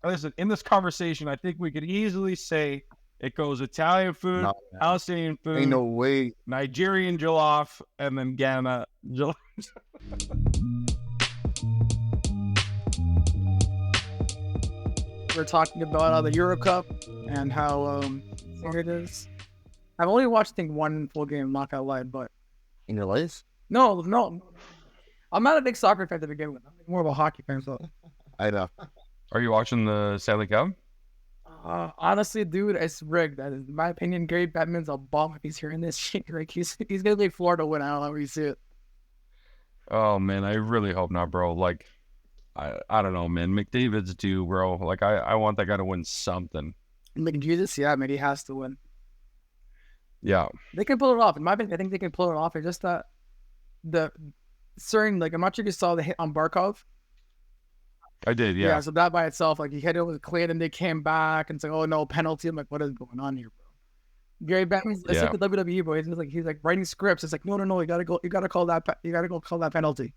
listen, in this conversation, I think we could easily say it goes Italian food, No, Palestinian food, ain't no way. Nigerian jollof, and then Ghana jollof. We're talking about the Euro Cup and how it is. I've only watched, I think, one full game, not gonna lie, but In your life? no. I'm not a big soccer fan to begin with. I'm more of a hockey fan, so. I know. Are you watching the Stanley Cup? Honestly, dude, it's rigged. That is, in my opinion, Gary Bettman's a bum if he's hearing this shit. Like, he's gonna make Florida win. I don't know where you see it. Oh man, I really hope not, bro. Like, I don't know, man. McDavid's due, bro. Like, I want that guy to win something. Like, Jesus, yeah, man, he has to win. Yeah. They can pull it off. In my opinion, I think they can pull it off. It's just that the certain, like, I'm not sure if you saw the hit on Barkov. I did, yeah. So that by itself, like, he hit it with Clayton, and they came back and it's like, oh no, penalty. I'm like, what is going on here, bro? Gary Bettman's it's like the WWE, bro. He's like writing scripts. It's like, no, you gotta call that penalty.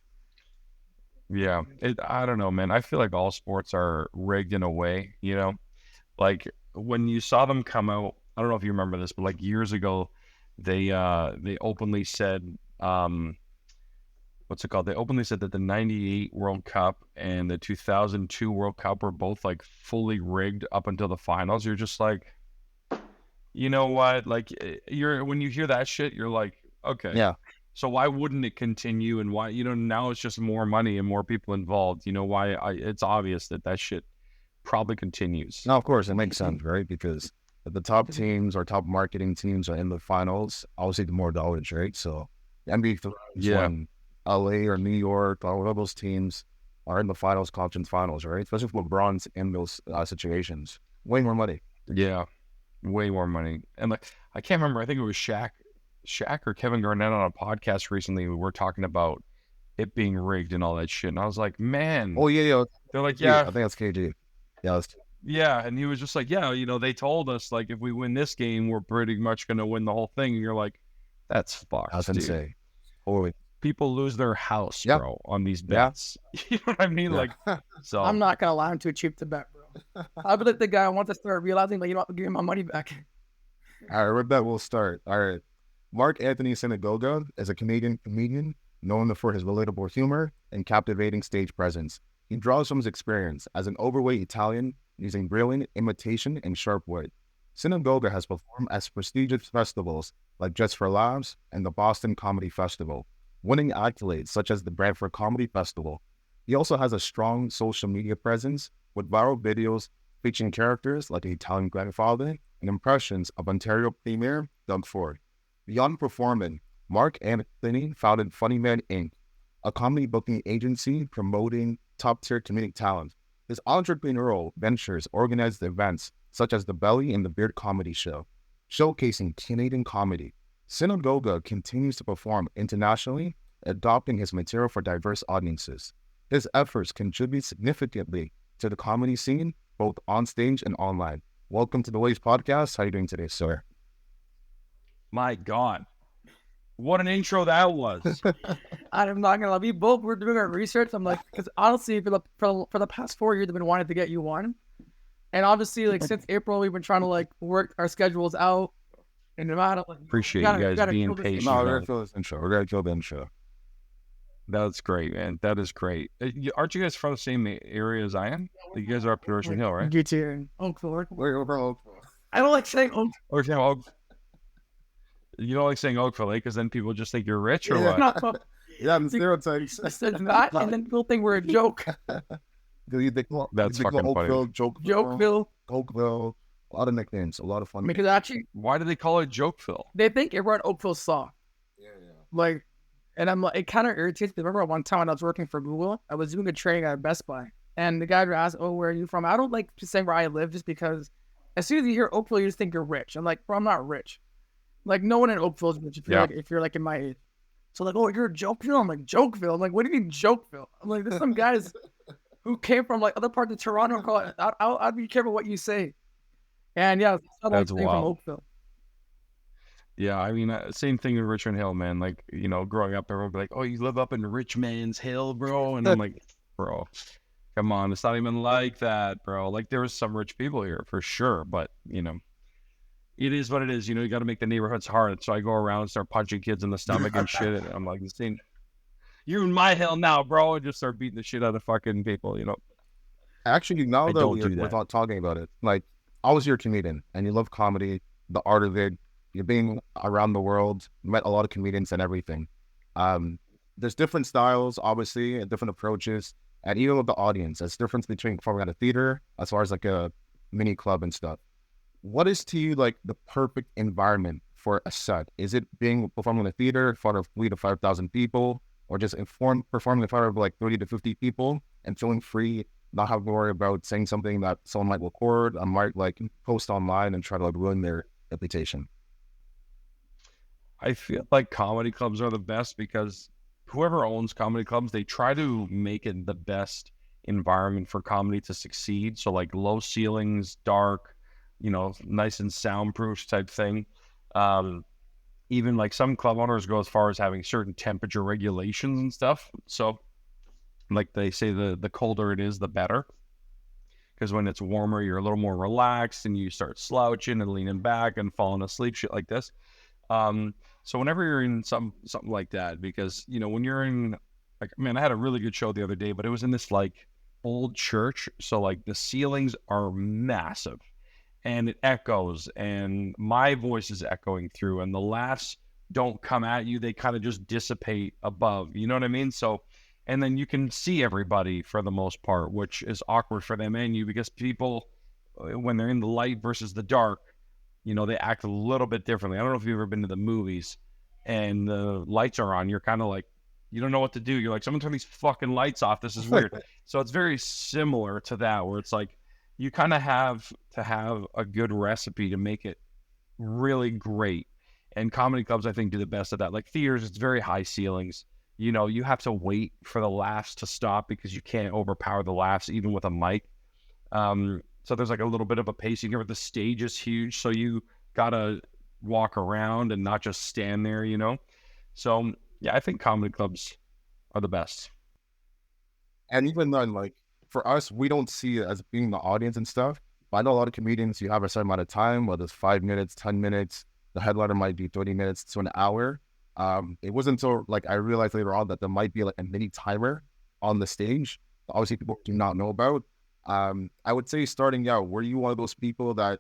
Yeah, I don't know, man. I feel like all sports are rigged in a way, you know? Like, when you saw them come out, I don't know if you remember this, but like years ago, they openly said, what's it called? They openly said that the 98 World Cup and the 2002 World Cup were both like fully rigged up until the finals. You're just like, you know what? Like, when you hear that shit, you're like, okay. Yeah. So why wouldn't it continue? And why, now it's just more money and more people involved. It's obvious that shit probably continues. No, of course, it makes sense, right? Because if the top teams or top marketing teams are in the finals, obviously the more dollars, right? So the NBA when LA or New York or one of those teams are in the finals, conference finals, right? Especially if LeBron's in those situations. Way more money. Yeah, way more money. And like, I can't remember. I think it was Shaq or Kevin Garnett on a podcast recently. We were talking about it being rigged and all that shit. And I was like, man. Oh, yeah. They're like, yeah. I think that's KG. Yeah. Yeah. And he was just like, yeah, they told us, like, if we win this game, we're pretty much going to win the whole thing. And you're like, that's fucked, That's dude. insane. Holy. People lose their house, bro, on these bets. You know what I mean? Like, so. I'm not going to lie. I'm too cheap to bet, bro. I believe the guy wants to start realizing, like, you don't have to give me my money back. All right, with that, we'll start. All right. Marc-Anthony Sinagoga is a Canadian comedian known for his relatable humor and captivating stage presence. He draws from his experience as an overweight Italian using brilliant imitation and sharp wit. Sinagoga has performed at prestigious festivals like Just for Laughs and the Boston Comedy Festival, winning accolades such as the Brantford Comedy Festival. He also has a strong social media presence with viral videos featuring characters like the Italian grandfather and impressions of Ontario Premier Doug Ford. Beyond performing, Marc-Anthony founded Funny Man Inc., a comedy booking agency promoting top-tier comedic talent. His entrepreneurial ventures organized events such as the Belly and the Beard Comedy Show, showcasing Canadian comedy. Sinagoga continues to perform internationally, adopting his material for diverse audiences. His efforts contribute significantly to the comedy scene, both on stage and online. Welcome to the Waves Podcast. How are you doing today, sir? My God. What an intro that was. I'm not going to lie. We both were doing our research. I'm like, because honestly, for the past 4 years, I've been wanting to get you on. And obviously, like, since April, we've been trying to, like, work our schedules out. And no matter, like, appreciate you guys being patient. No, we're going to kill this intro. We're going to kill the intro. That's great, man. That is great. Aren't you guys from the same area as I am? You guys are up in Richmond Hill, right? GTA and Oakville. We're over Oakville. I don't like saying Oakville. You don't like saying Oakville, because then people just think you're rich or what? Yeah, I'm stereotypes. I said that, and then people think we're a joke. That's fucking Oakville, funny. Jokeville. Oakville. A lot of nicknames. A lot of fun. Because actually, why do they call it Jokeville? they think everyone in Oakville saw. Yeah. Like, and I'm like, it kind of irritates me. Remember one time when I was working for Google, I was doing a training at Best Buy, and the guy would ask, "Oh, where are you from?" I don't like to say where I live just because as soon as you hear Oakville, you just think you're rich. I'm like, bro, I'm not rich. Like, no one in Oakville is rich if you're like in my age. So like, oh, you're a Jokeville? I'm like, Jokeville? I'm like, what do you mean Jokeville? I'm like, there's some guys who came from like other parts of Toronto and call it. I'll be careful what you say. And yeah, that's wild. From Oakville. Yeah, I mean, same thing in Richmond Hill, man. Like, growing up, everyone would be like, "Oh, you live up in Richmond's Hill, bro," and I'm like, "Bro, Come on, it's not even like that, bro. Like there was some rich people here for sure, but you know, it is what it is. You know, you got to make the neighborhoods hard. So I go around and start punching kids in the stomach and shit. And I'm like, this ain't you're in my hell now, bro. And just start beating the shit out of fucking people. You know, Actually, now I that don't do we're that. not talking about it, like I was your comedian and you love comedy, the art of it, you're being around the world, met a lot of comedians and everything. Um, there's different styles, obviously, and different approaches, and even with the audience, there's difference between performing at a theater as far as like a mini club and stuff. What is to you like the perfect environment for a set? Is it being performing in a theater in front of 3 to 5,000 people, or just performing in front of like 30 to 50 people and feeling free, not having to worry about saying something that someone might record, I might like post online and try to like ruin their reputation? I feel like comedy clubs are the best because whoever owns comedy clubs, they try to make it the best environment for comedy to succeed. So like low ceilings, dark, you know, nice and soundproof type thing. Um, Even like some club owners go as far as having certain temperature regulations and stuff. So like they say the colder it is, the better. Because when it's warmer, you're a little more relaxed and you start slouching and leaning back and falling asleep, shit like this. Um, so whenever you're in something like that, because you know when you're in, like, man, I had a really good show the other day, but it was in this like old church, so like the ceilings are massive and it echoes, and my voice is echoing through, and the laughs don't come at you; they kind of just dissipate above. You know what I mean? So, and then you can see everybody for the most part, which is awkward for them and you because people, when they're in the light versus the dark, you know, they act a little bit differently. I don't know if you've ever been to the movies and the lights are on. You're kind of like, you don't know what to do. You're like, someone turn these fucking lights off. This is weird. So it's very similar to that, where it's like you kind of have to have a good recipe to make it really great. And comedy clubs, I think, do the best of that. Like theaters, it's very high ceilings. You know, you have to wait for the laughs to stop because you can't overpower the laughs even with a mic. So there's like a little bit of a pacing here. The stage is huge, so you gotta walk around and not just stand there, you know. So yeah, I think comedy clubs are the best. And even then, like for us, we don't see it as being the audience and stuff. But I know a lot of comedians, you have a certain amount of time, whether it's 5 minutes, 10 minutes, the headliner might be 30 minutes to an hour. It wasn't until like I realized later on that there might be like a mini timer on the stage. Obviously, people do not know about. I would say starting out, were you one of those people that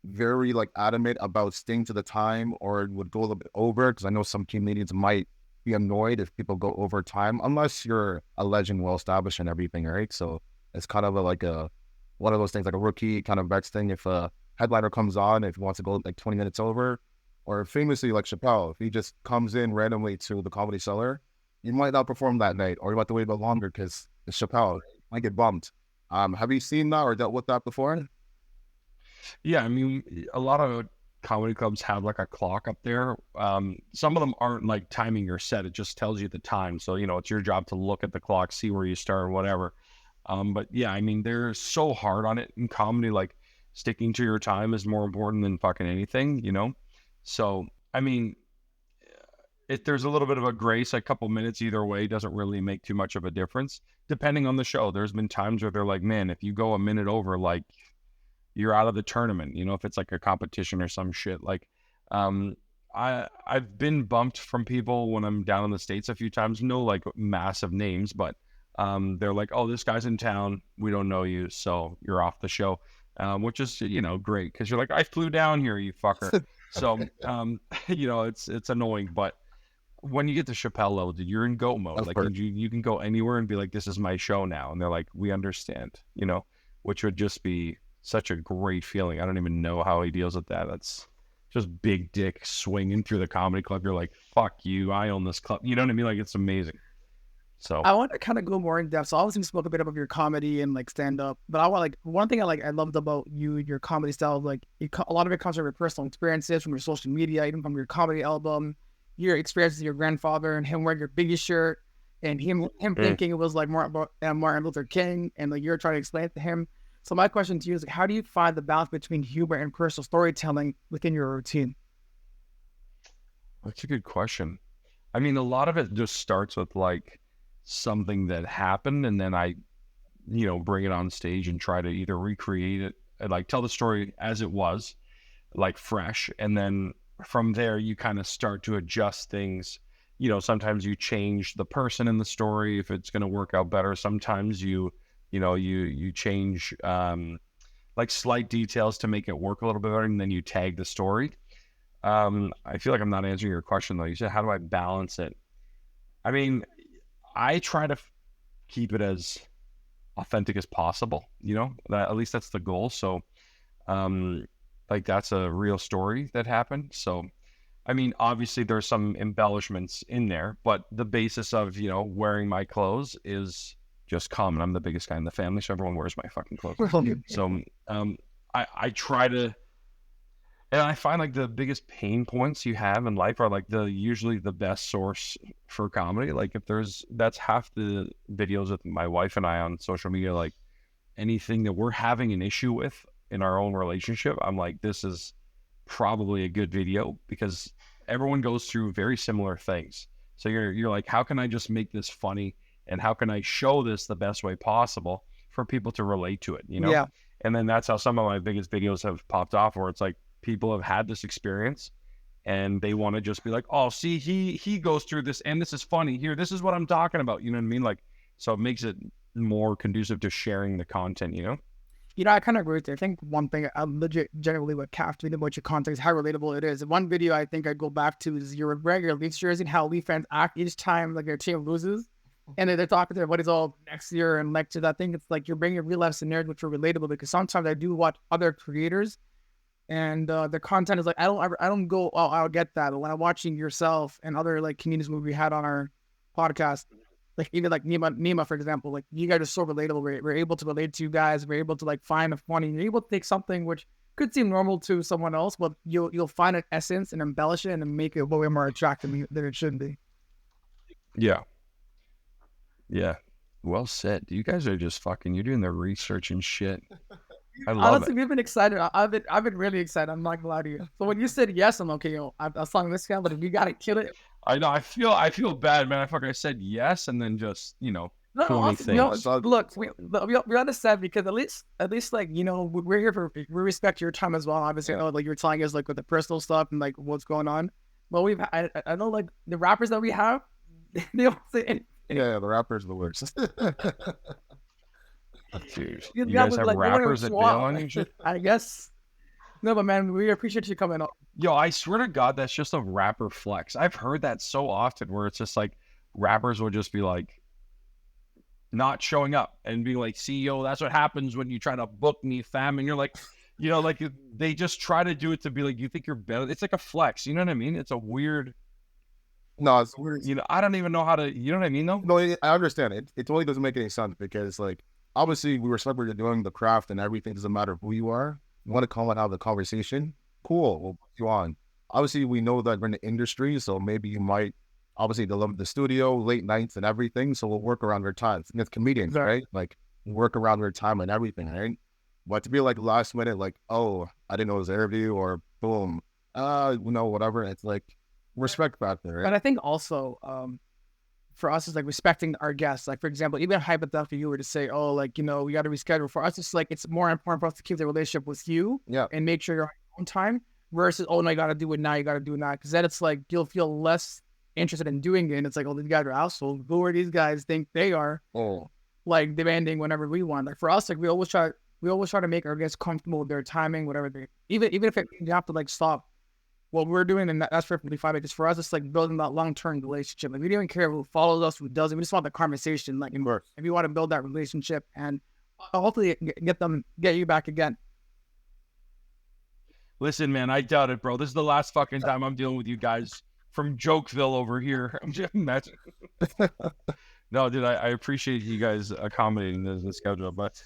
very like adamant about staying to the time or would go a little bit over? Because I know some comedians might be annoyed if people go over time, unless you're a legend, well established and everything, right? So it's kind of like a one of those things, like a rookie kind of bets thing. If a headliner comes on, if he wants to go like 20 minutes over, or famously like Chappelle, if he just comes in randomly to the Comedy Cellar, you might not perform that night, or you might have to wait a bit longer because it's Chappelle, might get bumped. Have you seen that or dealt with that before? Yeah, I mean, a lot of comedy clubs have like a clock up there. Some of them aren't like timing your set; it just tells you the time. So you know, it's your job to look at the clock, see where you start, whatever. But yeah, I mean, they're so hard on it in comedy. Like sticking to your time is more important than fucking anything, you know. So I mean, if there's a little bit of a grace, a couple minutes either way doesn't really make too much of a difference, depending on the show. There's been times where they're like, man, if you go a minute over, like you're out of the tournament, you know, if it's like a competition or some shit. Like, um, I've been bumped from people when I'm down in the States a few times, no like massive names, but they're like, oh, this guy's in town, we don't know you, so you're off the show. Which is, you know, great because you're like, I flew down here, you fucker. So, you know, it's annoying, but when you get to Chappelle level, dude, you're in go mode. Of Like course. you can go anywhere and be like, this is my show now, and they're like, we understand, you know, which would just be such a great feeling. I don't even know how he deals with that. That's just big dick swinging through the comedy club. You're like, fuck you, I own this club. You know what I mean? Like it's amazing. So I want to kind of go more in depth. So obviously, we spoke a bit about your comedy and like stand up, but I want like one thing I loved about you, your comedy style, like a lot of it comes from your personal experiences, from your social media, even from your comedy album, your experiences with your grandfather and him wearing your biggest shirt, and him mm. thinking it was like more about Martin Luther King, and like you're trying to explain it to him. So my question to you is like, how do you find the balance between humor and personal storytelling within your routine? That's a good question. I mean, a lot of it just starts with like something that happened, and then I bring it on stage and try to either recreate it, like tell the story as it was, like fresh, and then from there you kind of start to adjust things. Sometimes you change the person in the story if it's going to work out better. Sometimes you change like slight details to make it work a little bit better, and then you tag the story. I feel like I'm not answering your question though. You said, how do I balance it? I mean, I try to keep it as authentic as possible, that at least that's the goal. So like that's a real story that happened. So I mean, obviously there's some embellishments in there, but the basis of wearing my clothes is just common. I'm the biggest guy in the family, so everyone wears my fucking clothes. So I try to, and I find like the biggest pain points you have in life are like usually the best source for comedy. Like that's half the videos with my wife and I on social media, like anything that we're having an issue with in our own relationship, I'm like, this is probably a good video because everyone goes through very similar things. So you're like, how can I just make this funny, and how can I show this the best way possible for people to relate to it, Yeah. And then that's how some of my biggest videos have popped off, where it's like people have had this experience and they want to just be like, oh, see, he goes through this and this is funny here, this is what I'm talking about, you know what I mean? Like, so it makes it more conducive to sharing the content. I kind of agree with you. I think one thing I legit generally what captivated about your content is how relatable it is. One video I think I go back to is you're wearing your Leafs jersey and how Leaf fans act each time like their team loses. And then they're talking to what is all next year and lectures. I think it's like you're bringing real life scenarios which are relatable, because sometimes I do watch other creators and their content is like, I don't go, oh, I'll get that. But when I'm watching yourself and other like comedians we had on our podcast, like even like Nima, for example, like you guys are so relatable. We're able to relate to you guys. We're able to like find a funny. You're able to take something which could seem normal to someone else, but you'll find an essence and embellish it and make it way more attractive than it should be. Yeah. Well said. You guys are just fucking. You're doing the research and shit. I love Honestly, it. we've been excited. I've been really excited. I'm not gonna lie to you. So when you said yes, I'm okay. I saw this guy, but if you gotta kill it. I know. I feel bad, man. I said yes, and then just No, corny things. look, we understand, because at least like we're here we respect your time as well. Obviously, I know like you're telling us like with the personal stuff and like what's going on. Well, I know like the rappers that we have, they don't say anything. Yeah, the rappers are the worst. Dude, you guys have rappers that bail on you shit? I guess. No, but man, we appreciate you coming up. Yo, I swear to God, that's just a rapper flex. I've heard that so often, where it's just like rappers will just be like not showing up and be like, CEO, that's what happens when you try to book me, fam. And you're like, like they just try to do it to be like, you think you're better. It's like a flex. You know what I mean? It's a weird. No, it's weird. I don't even know how to. You know what I mean, though? No, I understand it. It totally doesn't make any sense, because like obviously we respect what you're doing, the craft and everything. Doesn't matter who you are. You want to call it out of the conversation? Cool, we'll put you on. Obviously, we know that we're in the industry, so maybe you might obviously deliver the studio, late nights and everything. So we'll work around your time. It's comedians, right? Like work around your time and everything, right? But to be like last minute, like, oh, I didn't know it was an interview, or boom, whatever. It's like respect factor, right? But I think also, for us, it's like respecting our guests. Like, for example, even hypothetically, you were to say, oh, like, we got to reschedule. For us, it's like, it's more important for us to keep the relationship with you, and make sure you're on your own time, versus, oh, no, you got to do it now. Because then it's like, you'll feel less interested in doing it. And it's like, oh, these guys are assholes. Who are these guys think they are? Oh, like demanding whenever we want. Like for us, like we always try to make our guests comfortable with their timing, whatever they, even if you have to like stop what we're doing, and that's perfectly fine. Because for us, it's like building that long-term relationship. Like we don't even care who follows us, who doesn't. We just want the conversation. Like, if you want to build that relationship, and hopefully get you back again. Listen, man, I doubt it, bro. This is the last fucking time I'm dealing with you guys from Jokeville over here. I'm just imagine. No, dude, I appreciate you guys accommodating the schedule, but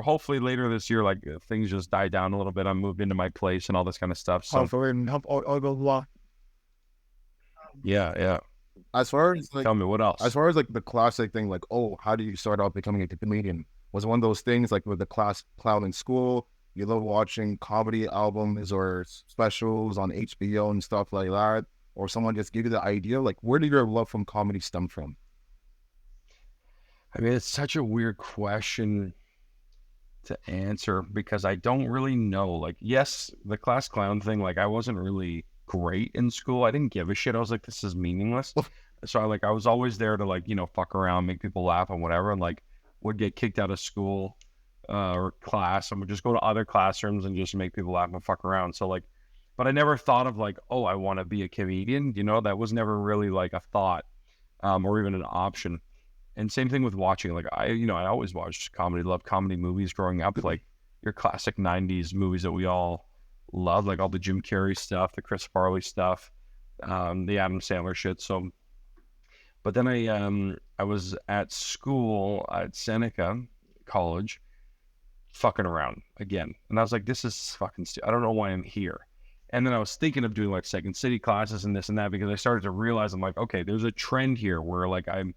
hopefully later this year, like things just die down a little bit. I'm moved into my place and all this kind of stuff. So Hopefully, all goes well. Yeah. As far as like, tell me what else. As far as like the classic thing, like, oh, how do you start out becoming a comedian? Was it one of those things like with the class clown in school? You love watching comedy albums or specials on HBO and stuff like that, or someone just gave you the idea? Like, where did your love from comedy stem from? I mean, it's such a weird question to answer because I don't really know. Like, yes, the class clown thing, like I wasn't really great in school. I didn't give a shit. I was like, this is meaningless. So I was always there to like, fuck around, make people laugh and whatever, and like would get kicked out of school or class and would just go to other classrooms and just make people laugh and fuck around. So like, but I never thought of like, oh, I want to be a comedian. That was never really like a thought or even an option. And same thing with watching. Like I always watched comedy, loved comedy movies growing up, like your classic 90s movies that we all love, like all the Jim Carrey stuff, the Chris Farley stuff, the Adam Sandler shit. So, but then I was at school at Seneca College fucking around again. And I was like, this is fucking stupid. I don't know why I'm here. And then I was thinking of doing like Second City classes and this and that because I started to realize I'm like, okay, there's a trend here where like I'm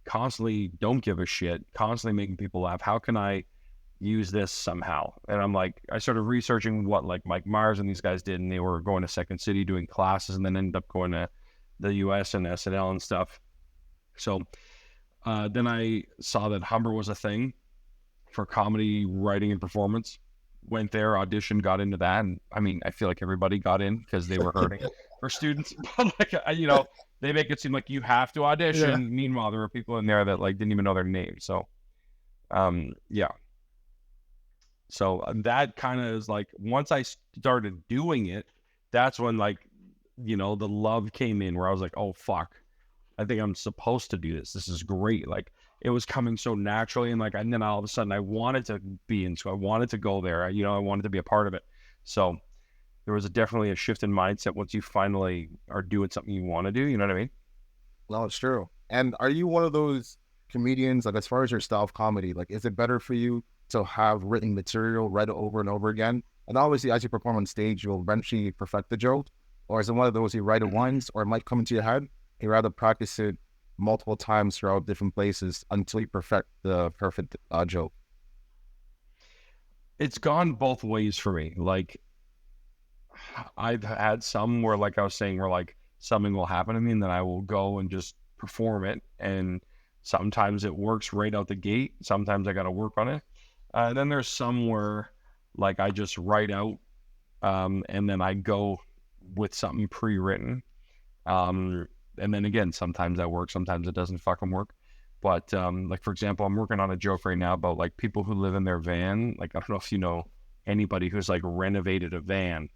constantly don't give a shit, constantly making people laugh. How can I use this somehow? And I'm like, I started researching what like Mike Myers and these guys did, and they were going to Second City doing classes and then ended up going to the US and SNL and stuff. So then I saw that Humber was a thing for comedy writing and performance. Went there, auditioned, got into that, and I mean, I feel like everybody got in because they were hurting for students. But like, they make it seem like you have to audition. Yeah. Meanwhile, there were people in there that like didn't even know their name. So, yeah. So that kind of is like once I started doing it, that's when like, the love came in where I was like, oh fuck, I think I'm supposed to do this. This is great. Like. It was coming so naturally, and then all of a sudden I wanted to be in school. I wanted to go there. I wanted to be a part of it. So there was definitely a shift in mindset once you finally are doing something you want to do. You know what I mean? No, it's true. And are you one of those comedians, like as far as your style of comedy, like is it better for you to have written material read over and over again? And obviously as you perform on stage, you'll eventually perfect the joke. Or is it one of those you write it once or it might come into your head? You rather practice it multiple times throughout different places until you perfect the perfect joke? It's gone both ways for me. Like I've had some where like I was saying where like something will happen to me and then I will go and just perform it, and sometimes it works right out the gate, sometimes I got to work on it. Then there's some where like I just write out and then I go with something pre-written. And then again, sometimes that works, sometimes it doesn't fucking work. But like, for example, I'm working on a joke right now about like people who live in their van. Like, I don't know if you know anybody who's like renovated a van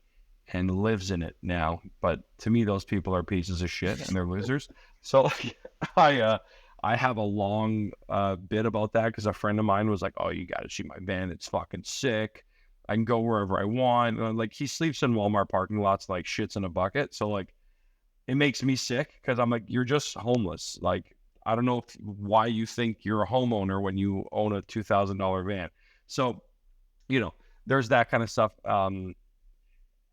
and lives in it now. But to me, those people are pieces of shit and they're losers. So like, I have a long bit about that because a friend of mine was like, oh, you got to see my van. It's fucking sick. I can go wherever I want. And like, he sleeps in Walmart parking lots, like shits in a bucket. So like, it makes me sick because I'm like, you're just homeless. Like, I don't know why you think you're a homeowner when you own a $2,000 van. So, there's that kind of stuff. I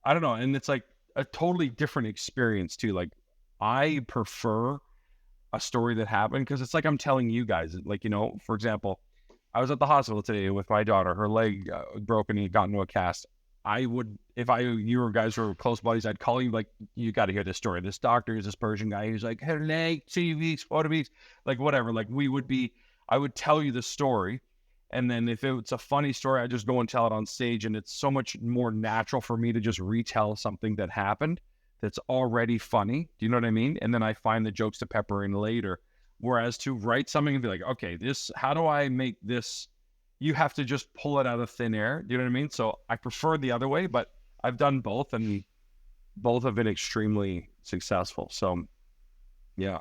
don't know. And it's like a totally different experience too. Like I prefer a story that happened because it's like I'm telling you guys, like, for example, I was at the hospital today with my daughter. Her leg broke and he got into a cast. I would, if you guys were close buddies, I'd call you like, you got to hear this story. This doctor is this Persian guy. He's like, her leg, 2 weeks, 4 weeks, like whatever. Like I would tell you the story. And then if it's a funny story, I just go and tell it on stage. And it's so much more natural for me to just retell something that happened that's already funny. Do you know what I mean? And then I find the jokes to pepper in later. Whereas to write something and be like, okay, how do I make this? You have to just pull it out of thin air. Do you know what I mean? So I prefer the other way, but I've done both and both have been extremely successful. So yeah.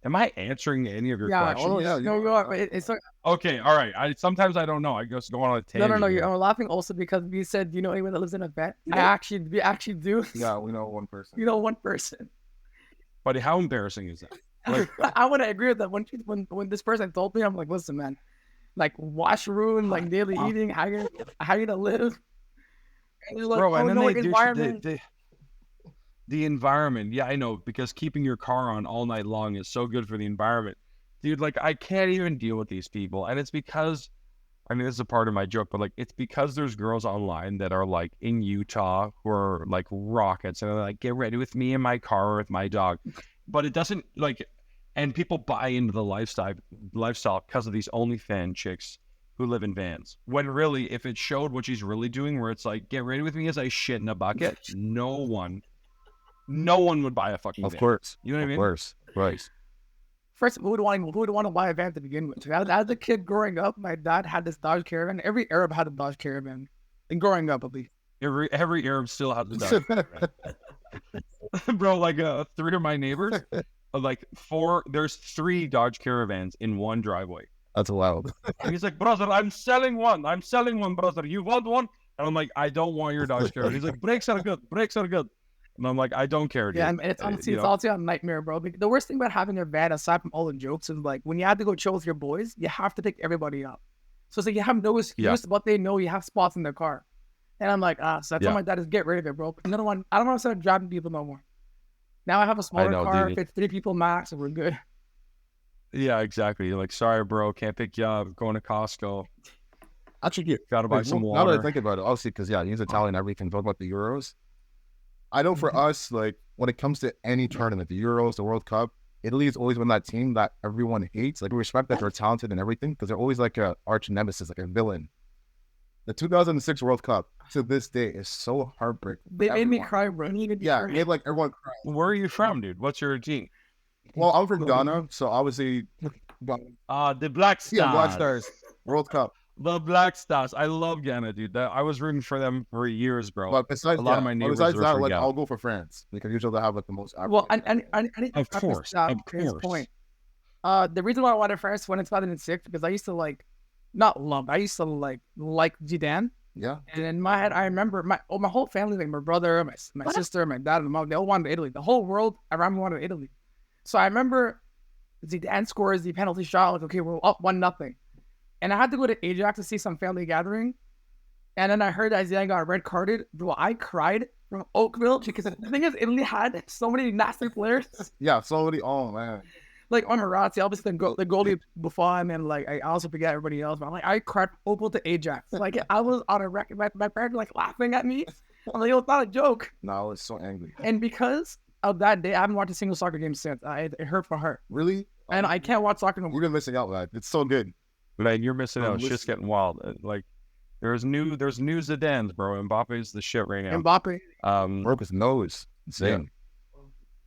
Am I answering any of your questions? Yeah, no, it's like... Okay, all right. Sometimes I don't know. I just go on a tangent. No. I'm laughing also because you said, anyone that lives in a van? We actually do. Yeah, we know one person. You know one person. Buddy, how embarrassing is that? Like, I want to agree with that. When this person told me, I'm like, listen, man. Like washroom, like daily eating, how you gonna live? And like, bro, and then they do the environment. Yeah, I know, because keeping your car on all night long is so good for the environment, dude. Like I can't even deal with these people, and it's because, I mean, this is a part of my joke, but like it's because there's girls online that are like in Utah who are like rockets, and they're like, get ready with me in my car with my dog, but it doesn't like. And people buy into the lifestyle because of these OnlyFans chicks who live in vans. When really, if it showed what she's really doing, where it's like, get ready with me as I shit in a bucket, no one would buy a fucking van. Of course. You know what I mean? Of course. Right. First, who would want to buy a van to begin with? As a kid growing up, my dad had this Dodge Caravan. Every Arab had a Dodge Caravan. And growing up, at least. Every Arab still has a Dodge Caravan. Bro, like 3 of my neighbors, like 4, there's 3 Dodge Caravans in one driveway. That's wild. And he's like, brother, I'm selling one, brother. You want one? And I'm like, I don't want your Dodge Caravan. He's like, brakes are good. And I'm like, I don't care, dude. Yeah, and it's honestly, it's honestly a nightmare, bro. The worst thing about having a van, aside from all the jokes, is like when you have to go chill with your boys, you have to pick everybody up. So it's like you have no excuse, but they know you have spots in their car. And I'm like, so I told my dad is get rid of it, bro. I don't want to start driving people no more. Now I have a smaller car, fits 3 people max, and we're good. Yeah, exactly. You're like, sorry, bro, can't pick you up. Going to Costco. Actually, gotta buy some water. Now that I think about it, obviously, because he's Italian, everything. Talk about the Euros. I know for us, like when it comes to any tournament, the Euros, the World Cup, Italy has always been that team that everyone hates. Like we respect that they're talented and everything, because they're always like a arch nemesis, like a villain. The 2006 World Cup to this day is so heartbreaking. They made me cry, bro. It made like everyone cry. Where are you from, dude? What's your team? Well, I'm from Ghana, so obviously, the Black Stars. Yeah, Black Stars World Cup. The Black Stars. I love Ghana, dude. I was rooting for them for years, bro. But besides a lot of my neighbors besides were that, from like Ghana. I'll go for France because usually they have like the most. Well, I need to of course. his point. The reason why I wanted France when it's 2006 because I used to I used to like Zidane. Yeah. And in my head, I remember my whole family, like my brother, my sister, my dad, and my mom, they all wanted Italy. The whole world around me wanted Italy. So I remember Zidane scores the penalty shot. Like, okay, we're up 1-0. And I had to go to Ajax to see some family gathering. And then I heard that Zidane got red carded. Bro, I cried from Oakville because the thing is, Italy had so many nasty players. Yeah, so many. Oh, man. Like on Marazzi, obviously the goalie Buffon, and like I also forget everybody else. But I'm like, I cried Oakville to Ajax. Like I was on a record. My parents like laughing at me. I'm like, it's not a joke. No, I was so angry. And because of that day, I haven't watched a single soccer game since. It hurt my heart. Really? And I can't watch soccer no more. You're missing out, man. It's so good. Man, you're missing out. Shit's getting wild. Like, there's new Zidanes, bro. Mbappe's the shit right now. Mbappe. Broke his nose. Insane. Yeah.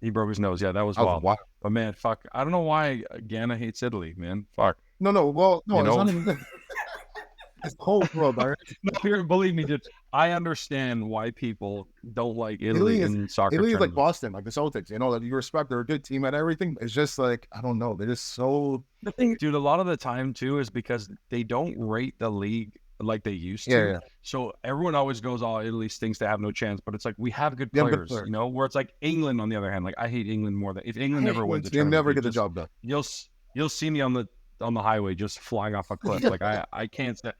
He broke his nose. Yeah, that was wild. But man, fuck. I don't know why Ghana hates Italy, man. Fuck. No. Well, no, it's not even... It's cold, bro. No, believe me, dude. I understand why people don't like Italy in soccer. Italy is like Boston, like the Celtics. You know, like you respect they're a good team and everything. It's just like I don't know. They're just so. The thing, dude. A lot of the time too is because they don't rate the league like they used to. Yeah. So everyone always goes, "Oh, Italy stinks. They have no chance." But it's like we have good players, you know. Where it's like England, on the other hand, like I hate England more than if England never wins, they never get the job done. You'll see me on the highway just flying off a cliff. Like I can't say.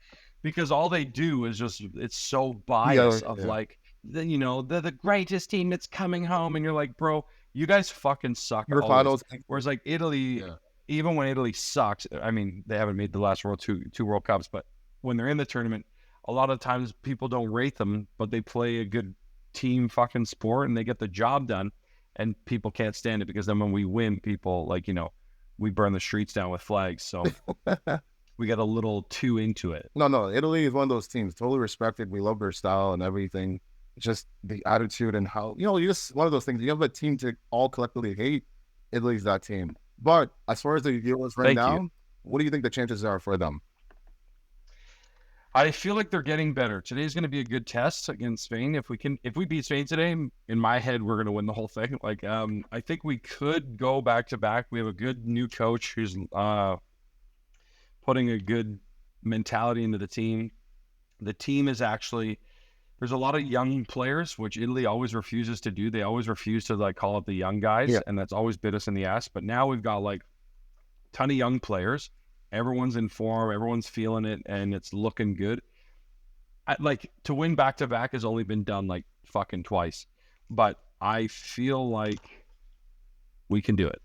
Because all they do is just, it's so biased like, the greatest team that's coming home. And you're like, bro, you guys fucking suck. Your finals. Whereas like Italy, even when Italy sucks, I mean, they haven't made the last two World Cups, but when they're in the tournament, a lot of times people don't rate them, but they play a good team fucking sport and they get the job done. And people can't stand it because then when we win, people like, we burn the streets down with flags. So... We get a little too into it. No. Italy is one of those teams, totally respected. We love their style and everything. Just the attitude and how, you just one of those things. You have a team to all collectively hate. Italy's that team. But as far as the Euros right now, what do you think the chances are for them? I feel like they're getting better. Today's going to be a good test against Spain. If we beat Spain today, in my head, we're going to win the whole thing. Like, I think we could go back to back. We have a good new coach who's, putting a good mentality into the team. The team is actually, there's a lot of young players, which Italy always refuses to do. They always refuse to like call up the young guys, and that's always bit us in the ass. But now we've got like a ton of young players. Everyone's in form, everyone's feeling it, and it's looking good. Like to win back to back has only been done like fucking twice, but I feel like we can do it.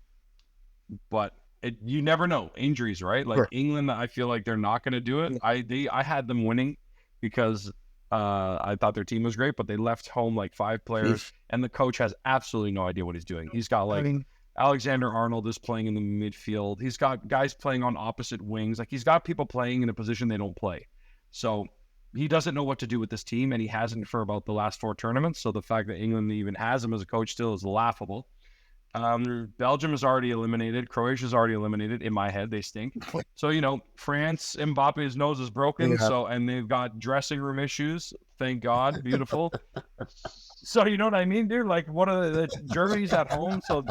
But you never know. Injuries, right? Like England, I feel like they're not going to do it. I had them winning because I thought their team was great, but they left home like 5 players, and the coach has absolutely no idea what he's doing. He's got like Alexander-Arnold is playing in the midfield. He's got guys playing on opposite wings. Like, he's got people playing in a position they don't play. So he doesn't know what to do with this team, and he hasn't for about the last 4 tournaments. So the fact that England even has him as a coach still is laughable. Belgium is already eliminated. Croatia's already eliminated. In my head, they stink. So, you know, France, Mbappe's nose is broken. Yeah. So, and they've got dressing room issues. Thank God. Beautiful. So, you know what I mean, dude? Like, what are the Germany's at home? So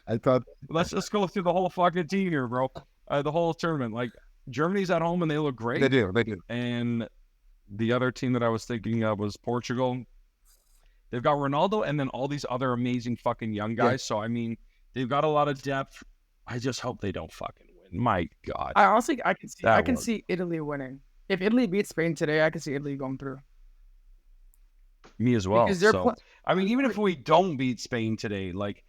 I thought let's just go through the whole fucking team here, bro. The whole tournament. Like, Germany's at home and they look great. they do. And the other team that I was thinking of was Portugal. They've got Ronaldo and then all these other amazing fucking young guys. Yeah. So, I mean, they've got a lot of depth. I just hope they don't fucking win. My God. I honestly, I can That see Italy winning. If Italy beats Spain today, I can see Italy going through. Me as well. Because they're So, I mean, even if we don't beat Spain today, like,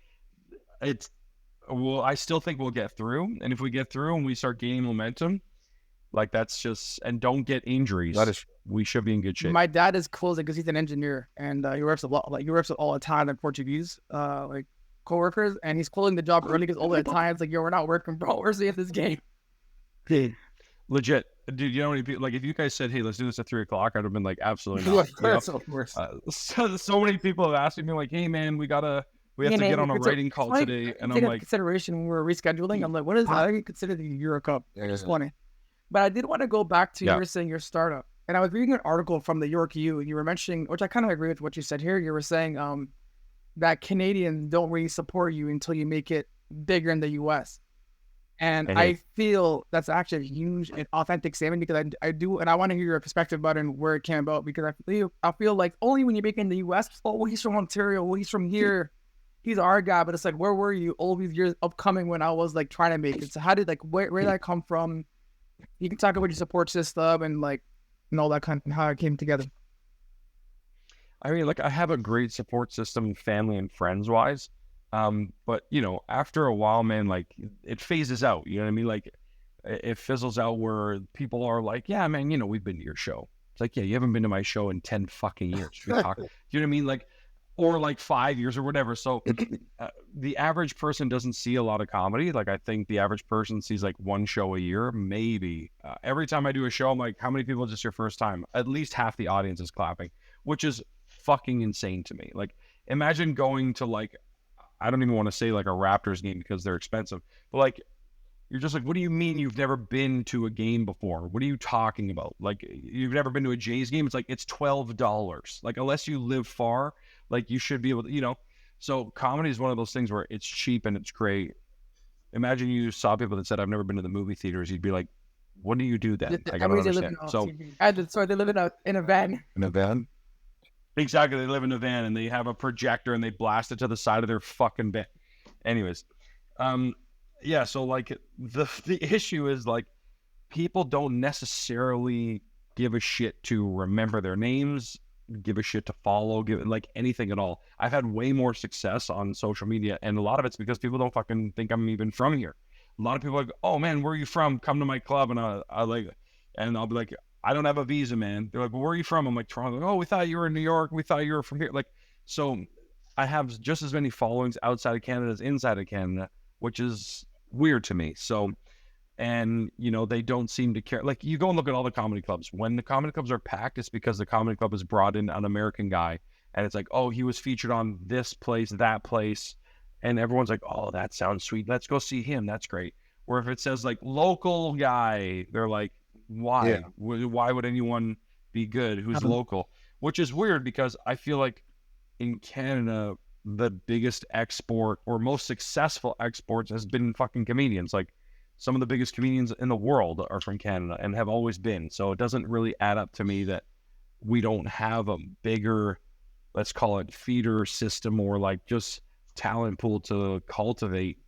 I still think we'll get through. And if we get through and we start gaining momentum, like, that's just, and don't get injuries, we should be in good shape. My dad is closing because he's an engineer and he works a lot. Like, he works with all Italian and Portuguese like coworkers, and he's closing the job early because all the Italians like, yo, we're not working, bro. We're seeing this game. Legit, dude. You know how many people? Like, if you guys said, "Hey, let's do this at 3:00," I'd have been like, "Absolutely not." Of course. So many people have asked me, like, "Hey, man, we have to get on a writing call today," and I'm like, consideration when we're rescheduling. I'm like, what is that? I consider the Euro Cup. It's funny. But I did want to go back to you were saying your startup, and I was reading an article from the York U, and you were mentioning, which I kind of agree with what you said here. You were saying that Canadians don't really support you until you make it bigger in the U.S. And I feel that's actually a huge and authentic statement because I do, and I want to hear your perspective about it and where it came about, because I feel like only when you make it in the U.S., oh, he's from Ontario, well, he's from here, he's our guy, but it's like, where were you all these years upcoming when I was like trying to make it? So how did, like, where did that come from? You can talk about your support system and like, and all that kind of, and how it came together. I mean, like, I have a great support system, family and friends wise. But, you know, after a while, man, like, it phases out. You know what I mean? Like, it fizzles out where people are like, yeah, man, you know, we've been to your show. It's like, yeah, you haven't been to my show in 10 fucking years. You know what I mean? Like, or like 5 years or whatever. So the average person doesn't see a lot of comedy. Like, I think the average person sees like 1 show a year, maybe. Every time I do a show, I'm like, how many people is this your first time? At least half the audience is clapping, which is fucking insane to me. Like, imagine going to, like, I don't even want to say like a Raptors game because they're expensive, but like, you're just like, what do you mean you've never been to a game before? What are you talking about? Like, you've never been to a Jays game? It's like, it's $12. Like, unless you live far, like, you should be able to, you know. So comedy is one of those things where it's cheap and it's great. Imagine you saw people that said, I've never been to the movie theaters. You'd be like, what do you do then? Like, I don't understand. So they live in a van. In a van? Exactly. They live in a van and they have a projector and they blast it to the side of their fucking van. Anyways, yeah. So like the issue is like people don't necessarily give a shit to remember their names, give a shit to follow, give like anything at all. I've had way more success on social media, and a lot of it's because people don't fucking think I'm even from here. A lot of people are like, oh man, where are you from? Come to my club, and I like, and I'll be like, I don't have a visa, man. They're like, well, where are you from? I'm like, Toronto. Like, oh, we thought you were in New York. We thought you were from here. Like, so I have just as many followings outside of Canada as inside of Canada, which is weird to me. So, and, you know, they don't seem to care. Like, you go and look at all the comedy clubs. When the comedy clubs are packed, it's because the comedy club has brought in an American guy. And it's like, oh, he was featured on this place, that place. And everyone's like, oh, that sounds sweet. Let's go see him. That's great. Where if it says, like, local guy, they're like, why? Yeah. Why would anyone be good who's local? Which is weird because I feel like in Canada, the biggest export or most successful exports has been fucking comedians. Like, some of the biggest comedians in the world are from Canada and have always been. So it doesn't really add up to me that we don't have a bigger, let's call it feeder system or like just talent pool to cultivate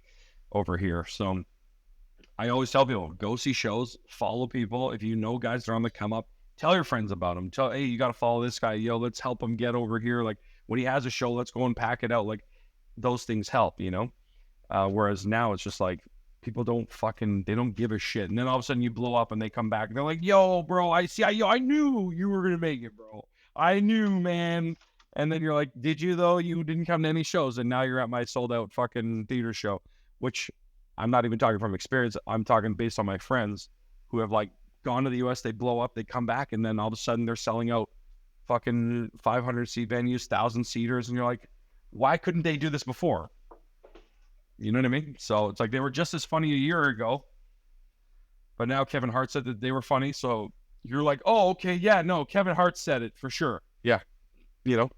over here. So I always tell people, go see shows, follow people. If you know guys that are on the come up, tell your friends about them. Tell, hey, you got to follow this guy. Yo, let's help him get over here. Like, when he has a show, let's go and pack it out. Like, those things help, you know? Whereas now it's just like, people they don't give a shit. And then all of a sudden you blow up and they come back and they're like, yo, bro, I knew you were going to make it, bro. I knew, man. And then you're like, did you though? You didn't come to any shows, and now you're at my sold out fucking theater show, which I'm not even talking from experience. I'm talking based on my friends who have like gone to the US, they blow up, they come back, and then all of a sudden they're selling out fucking 500 seat venues, 1,000 seaters, and you're like, why couldn't they do this before? You know what I mean? So it's like they were just as funny a year ago, but now Kevin Hart said that they were funny, so you're like, oh, okay, yeah, no, Kevin Hart said it for sure. Yeah, you know.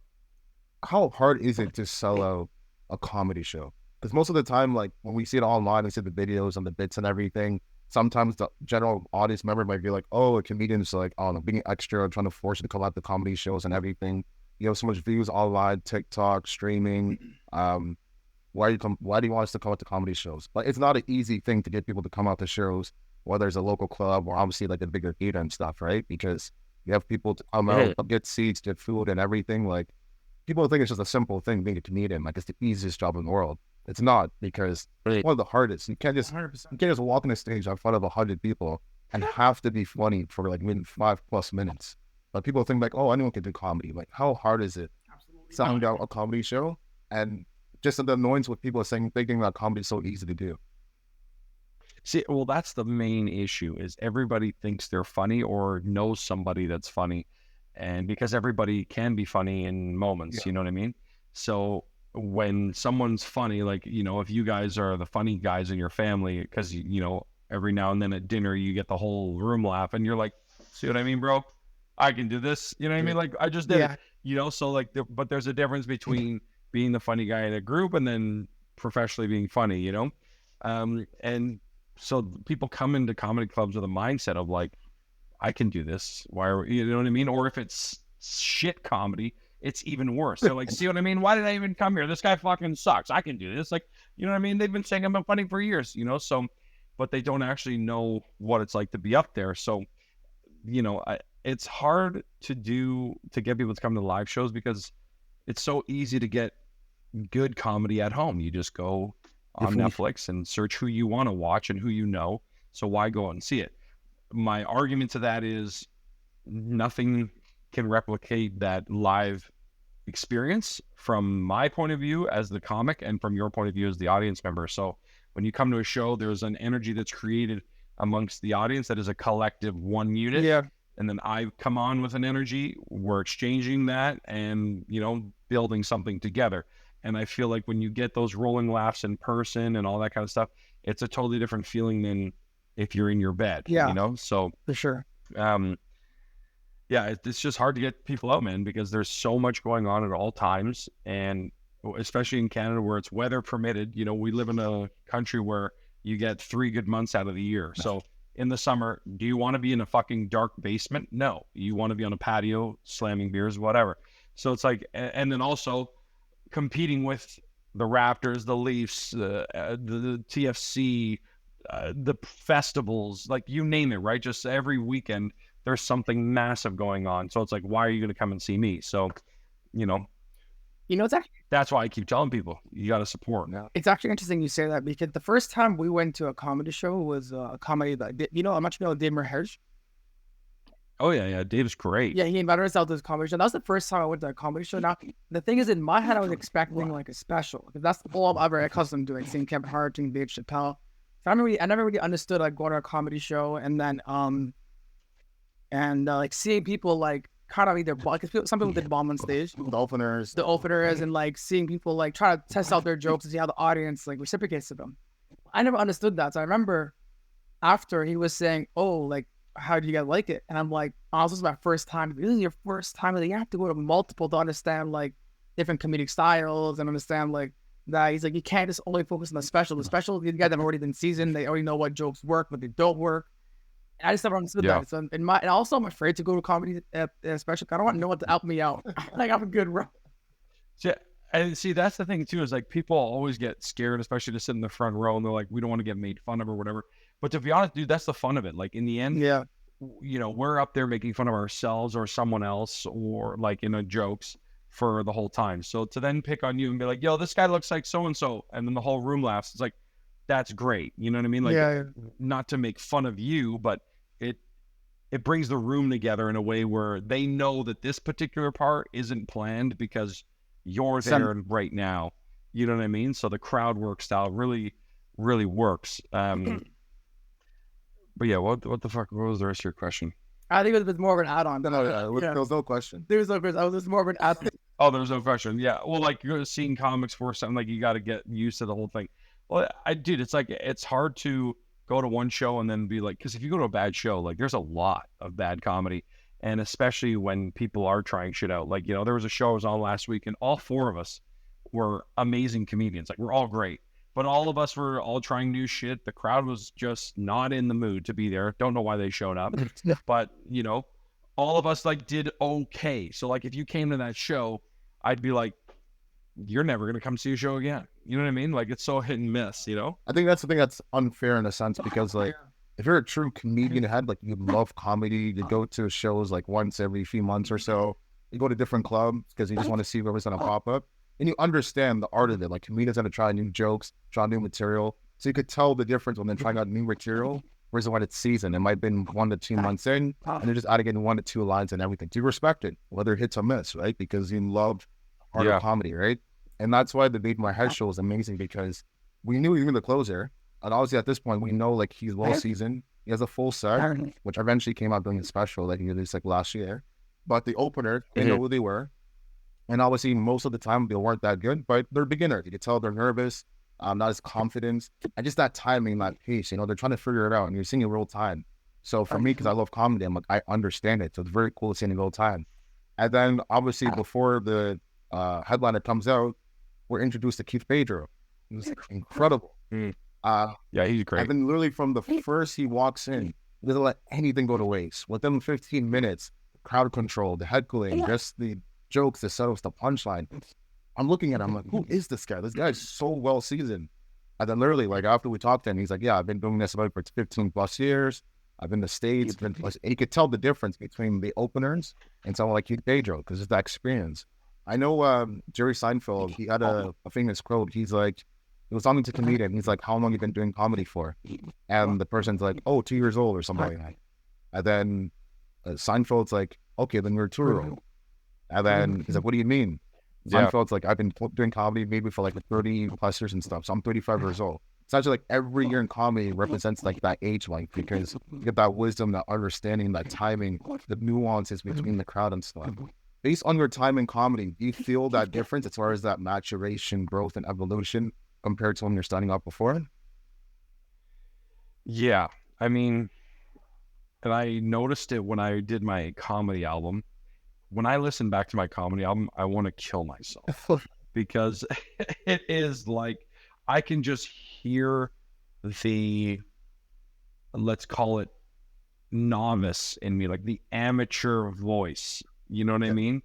How hard is it to sell out a comedy show? Because most of the time, like when we see it online, we see the videos and the bits and everything. Sometimes the general audience member might be like, "Oh, a comedian is like, oh, being extra, trying to force you to come out the comedy shows and everything." You have so much views online, TikTok, streaming. Why do you want us to come out to comedy shows? But it's not an easy thing to get people to come out to shows, whether it's a local club or obviously like a bigger theater and stuff, right? Because you have people to come out, get seats, get food and everything. Like people think it's just a simple thing being a comedian, like it's the easiest job in the world. It's not, because it's one of the hardest. You can't just 100%. you can't just walk on the stage in front of 100 people and have to be funny for like maybe 5+ minutes. But people think like, oh, anyone can do comedy. Like, how hard is it selling out a comedy show? And just the annoyance with people saying, thinking that comedy is so easy to do. See, well, that's the main issue, is everybody thinks they're funny or knows somebody that's funny. And because everybody can be funny in moments, you know what I mean? So when someone's funny, like, you know, if you guys are the funny guys in your family, because, you know, every now and then at dinner, you get the whole room laugh and you're like, see what I mean, bro? I can do this. You know what I mean? Like, I just did it, you know? So like, but there's a difference between being the funny guy in a group and then professionally being funny, you know? And so people come into comedy clubs with a mindset of like, I can do this. Why are you know what I mean? Or if it's shit comedy, it's even worse. They're like, see what I mean? Why did I even come here? This guy fucking sucks. I can do this. Like, you know what I mean? They've been saying I'm funny for years, you know? So, but they don't actually know what it's like to be up there. So, you know, it's hard to get people to come to live shows because it's so easy to get good comedy at home. You just go on Netflix and search who you want to watch and who you know. So why go out and see it? My argument to that is nothing can replicate that live experience from my point of view as the comic and from your point of view as the audience member. So when you come to a show, there's an energy that's created amongst the audience that is a collective one unit. Yeah. And then I come on with an energy, we're exchanging that and, you know, building something together. And I feel like when you get those rolling laughs in person and all that kind of stuff, it's a totally different feeling than if you're in your bed, you know? So for sure. Yeah, it's just hard to get people out, man, because there's so much going on at all times. And especially in Canada where it's weather permitted, you know, we live in a country where you get 3 good months out of the year. So in the summer, do you want to be in a fucking dark basement? No, you want to be on a patio, slamming beers, whatever. So it's like, and then also competing with the Raptors, the Leafs, the TFC, the festivals, like you name it, right? Just every weekend, there's something massive going on. So it's like, why are you going to come and see me? So, you know, that's why I keep telling people, you got to support. It's actually interesting you say that, because the first time we went to a comedy show was a comedy that, you know, I'm not sure you know Dave Merhesh. Oh, yeah. Dave's great. Yeah, he invited us out to this comedy show. That was the first time I went to a comedy show. Now, the thing is, in my head, I was expecting like a special, because that's all I'm ever accustomed to doing, seeing Kevin Hart, seeing Dave Chappelle. So I never really understood like going to a comedy show and then like seeing people like kind of either because some people did bomb on stage, The openers, and like seeing people like try to test out their jokes and see how the audience like reciprocates to them. I never understood that. So I remember after he was saying, "Oh, like how do you guys like it?" And I'm like, "Oh, this is my first time." This is your first time. Like, you have to go to multiple to understand like different comedic styles and understand like that. He's like, you can't just only focus on the special. The special, these guys have already been seasoned. They already know what jokes work, what they don't work. And I just never understood that. So and also I'm afraid to go to comedy special. I don't want no one to help me out. Like I'm a good run. Yeah. And see, that's the thing too, is like people always get scared, especially to sit in the front row, and they're like, we don't want to get made fun of or whatever. But to be honest, dude, that's the fun of it. Like in the end, you know, we're up there making fun of ourselves or someone else or like in a jokes for the whole time. So to then pick on you and be like, yo, this guy looks like so-and-so, and then the whole room laughs. It's like, that's great. You know what I mean? Like, not to make fun of you, but it brings the room together in a way where they know that this particular part isn't planned because you're there right now. You know what I mean? So the crowd work style really, really works. But yeah, what the fuck? What was the rest of your question? I think it was more of an add-on. There was no question. There was no question. I was just more of an add-on. Oh, there's no question. Yeah. Well, like you're seeing comics for something, like you got to get used to the whole thing. Well, dude, it's like, it's hard to go to one show and then be like, because if you go to a bad show, like there's a lot of bad comedy. And especially when people are trying shit out. Like, you know, there was a show I was on last week and all four of us were amazing comedians. Like, we're all great. But all of us were all trying new shit. The crowd was just not in the mood to be there. Don't know why they showed up. But, you know, all of us like did okay. So like if you came to that show, I'd be like, you're never going to come see a show again. You know what I mean? Like it's so hit and miss, you know? I think that's the thing that's unfair in a sense because like if you're a true comedian head, like you love comedy, you go to shows like once every few months or so, you go to different clubs because you just want to see whoever's going to pop up. And you understand the art of it. Like comedians have to try new jokes, try new material. So you could tell the difference when they're trying out new material versus when it's seasoned. It might have been 1 to 2 months in, and they're just adding in 1 to 2 lines and everything. Do you respect it, whether it hits or miss, right? Because you love art of comedy, right? And that's why the Beat My Head show is amazing because we knew even the closer. And obviously at this point, we know like he's well seasoned. He has a full set, which eventually came out during the special that he released like last year. But the opener, they know who they were. And obviously, most of the time, they weren't that good, but they're beginners. You could tell they're nervous, not as confident, and just that timing, that pace, you know, they're trying to figure it out, and you're seeing it real time. So for me, because I love comedy, I'm like, I understand it. So it's very cool seeing it real time. And then, obviously, before the headliner comes out, we're introduced to Keith Pedro. It was incredible. Yeah, he's great. And then literally from the first he walks in, he doesn't let anything go to waste. Within 15 minutes, crowd control, the heckling, just the jokes, the setups, the punchline. I'm looking at him, I'm like, who is this guy? This guy is so well seasoned. And then literally, like after we talked to him, he's like, yeah, I've been doing this about for 15 plus years. I've been to States. And you could tell the difference between the openers and someone like Keith Pedro because it's that experience. I know Jerry Seinfeld, he had a famous quote. He's like, he was talking to a comedian. He's like, how long have you been doing comedy for? And the person's like, 2 years old or something like that. And then Seinfeld's like, okay, then you're 2 years old. And then he's like, what do you mean? Seinfeld's like, I've been doing comedy maybe for like 30 plus years and stuff. So I'm 35 years old. It's actually like every year in comedy represents like that age length because you get that wisdom, that understanding, that timing, the nuances between the crowd and stuff. Based on your time in comedy, do you feel that difference as far as that maturation, growth, and evolution compared to when you're starting out before? Yeah. I mean, and I noticed it when I did my comedy album. When I listen back to my comedy album, I want to kill myself because it is like I can just hear the, let's call it novice in me, like the amateur voice. You know what I mean?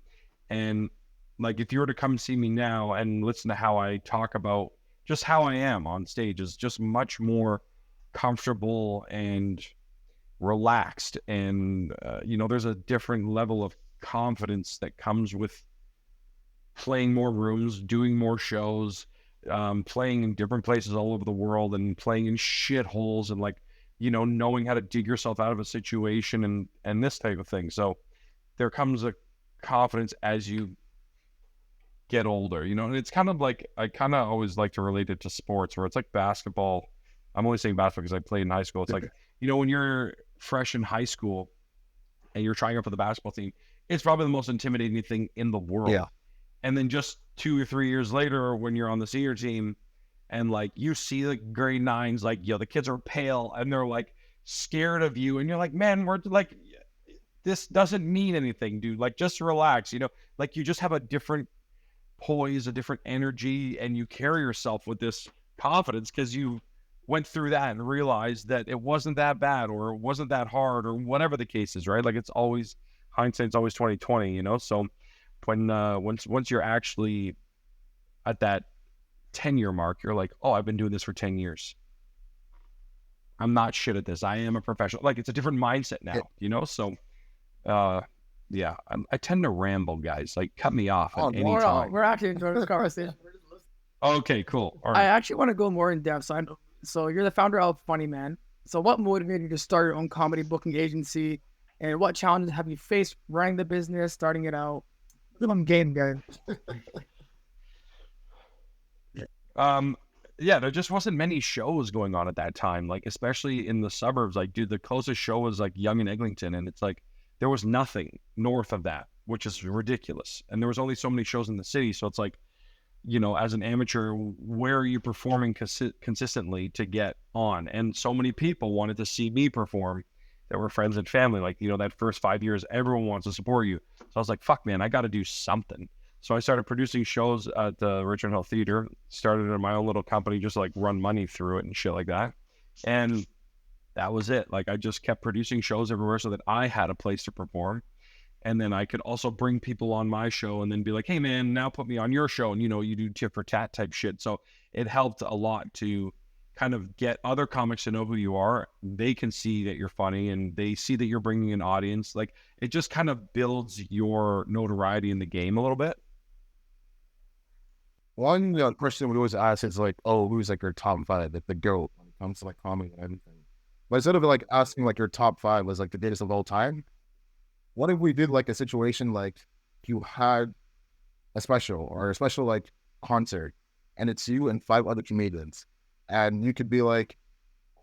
And like if you were to come see me now and listen to how I talk about just how I am on stage is just much more comfortable and relaxed. And, you know, there's a different level of confidence that comes with playing more rooms, doing more shows, playing in different places all over the world and playing in shitholes and like, you know, knowing how to dig yourself out of a situation and this type of thing. So there comes a confidence as you get older, you know, and it's kind of like, I kind of always like to relate it to sports where it's like basketball. I'm only saying basketball because I played in high school. It's like, you know, when you're fresh in high school and you're trying out for the basketball team, it's probably the most intimidating thing in the world. Yeah. And then just 2 or 3 years later, when you're on the senior team and like you see the grade 9s, like, yo, the kids are pale and they're like scared of you. And you're like, man, we're like, this doesn't mean anything, dude. Like, just relax, you know, like you just have a different poise, a different energy, and you carry yourself with this confidence because you went through that and realized that it wasn't that bad or it wasn't that hard or whatever the case is, right? Like it's always, hindsight's always 20/20, you know? So when, once you're actually at that 10-year mark, you're like, oh, I've been doing this for 10 years. I'm not shit at this. I am a professional. Like it's a different mindset now, you know? So, yeah, I tend to ramble, guys. Like, cut me off at any time. We're actually enjoying this conversation. Okay, cool. All right. I actually want to go more in depth. So you're the founder of Funny Man. So what motivated you to start your own comedy booking agency? And what challenges have you faced running the business, starting it out? I'm game guy. Yeah, there just wasn't many shows going on at that time, like especially in the suburbs. Like, dude, the closest show was like Yonge and Eglinton, and it's like there was nothing north of that, which is ridiculous. And there was only so many shows in the city, so it's like, you know, as an amateur, where are you performing consistently to get on? And so many people wanted to see me perform that were friends and family. Like, you know, that first 5 years, everyone wants to support you. So I was like, fuck, man, I got to do something. So I started producing shows at the Richmond Hill Theater, started in my own little company, just like run money through it and shit like that. And that was it. Like, I just kept producing shows everywhere so that I had a place to perform. And then I could also bring people on my show and then be like, hey, man, now put me on your show. And, you know, you do tit for tat type shit. So it helped a lot to kind of get other comics to know who you are. They can see that you're funny and they see that you're bringing an audience. Like, it just kind of builds your notoriety in the game a little bit. One question we always ask is like, oh, who's like your top five, like the GOAT when it comes to like comedy and everything. But instead of like asking like your top five was like the greatest of all time, what if we did like a situation like you had a special like concert and it's you and 5 other comedians and you could be like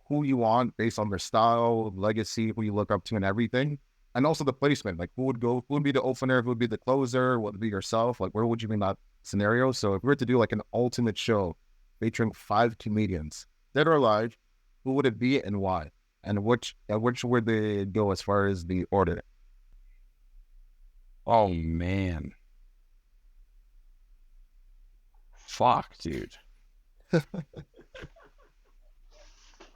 who you want based on their style, legacy, who you look up to and everything. And also the placement, like who would be the opener, who would be the closer, what would be yourself, like where would you be in that scenario? So if we were to do like an ultimate show featuring 5 comedians, dead or alive, who would it be and why? And which would they go as far as the order? Oh, man. Fuck, dude.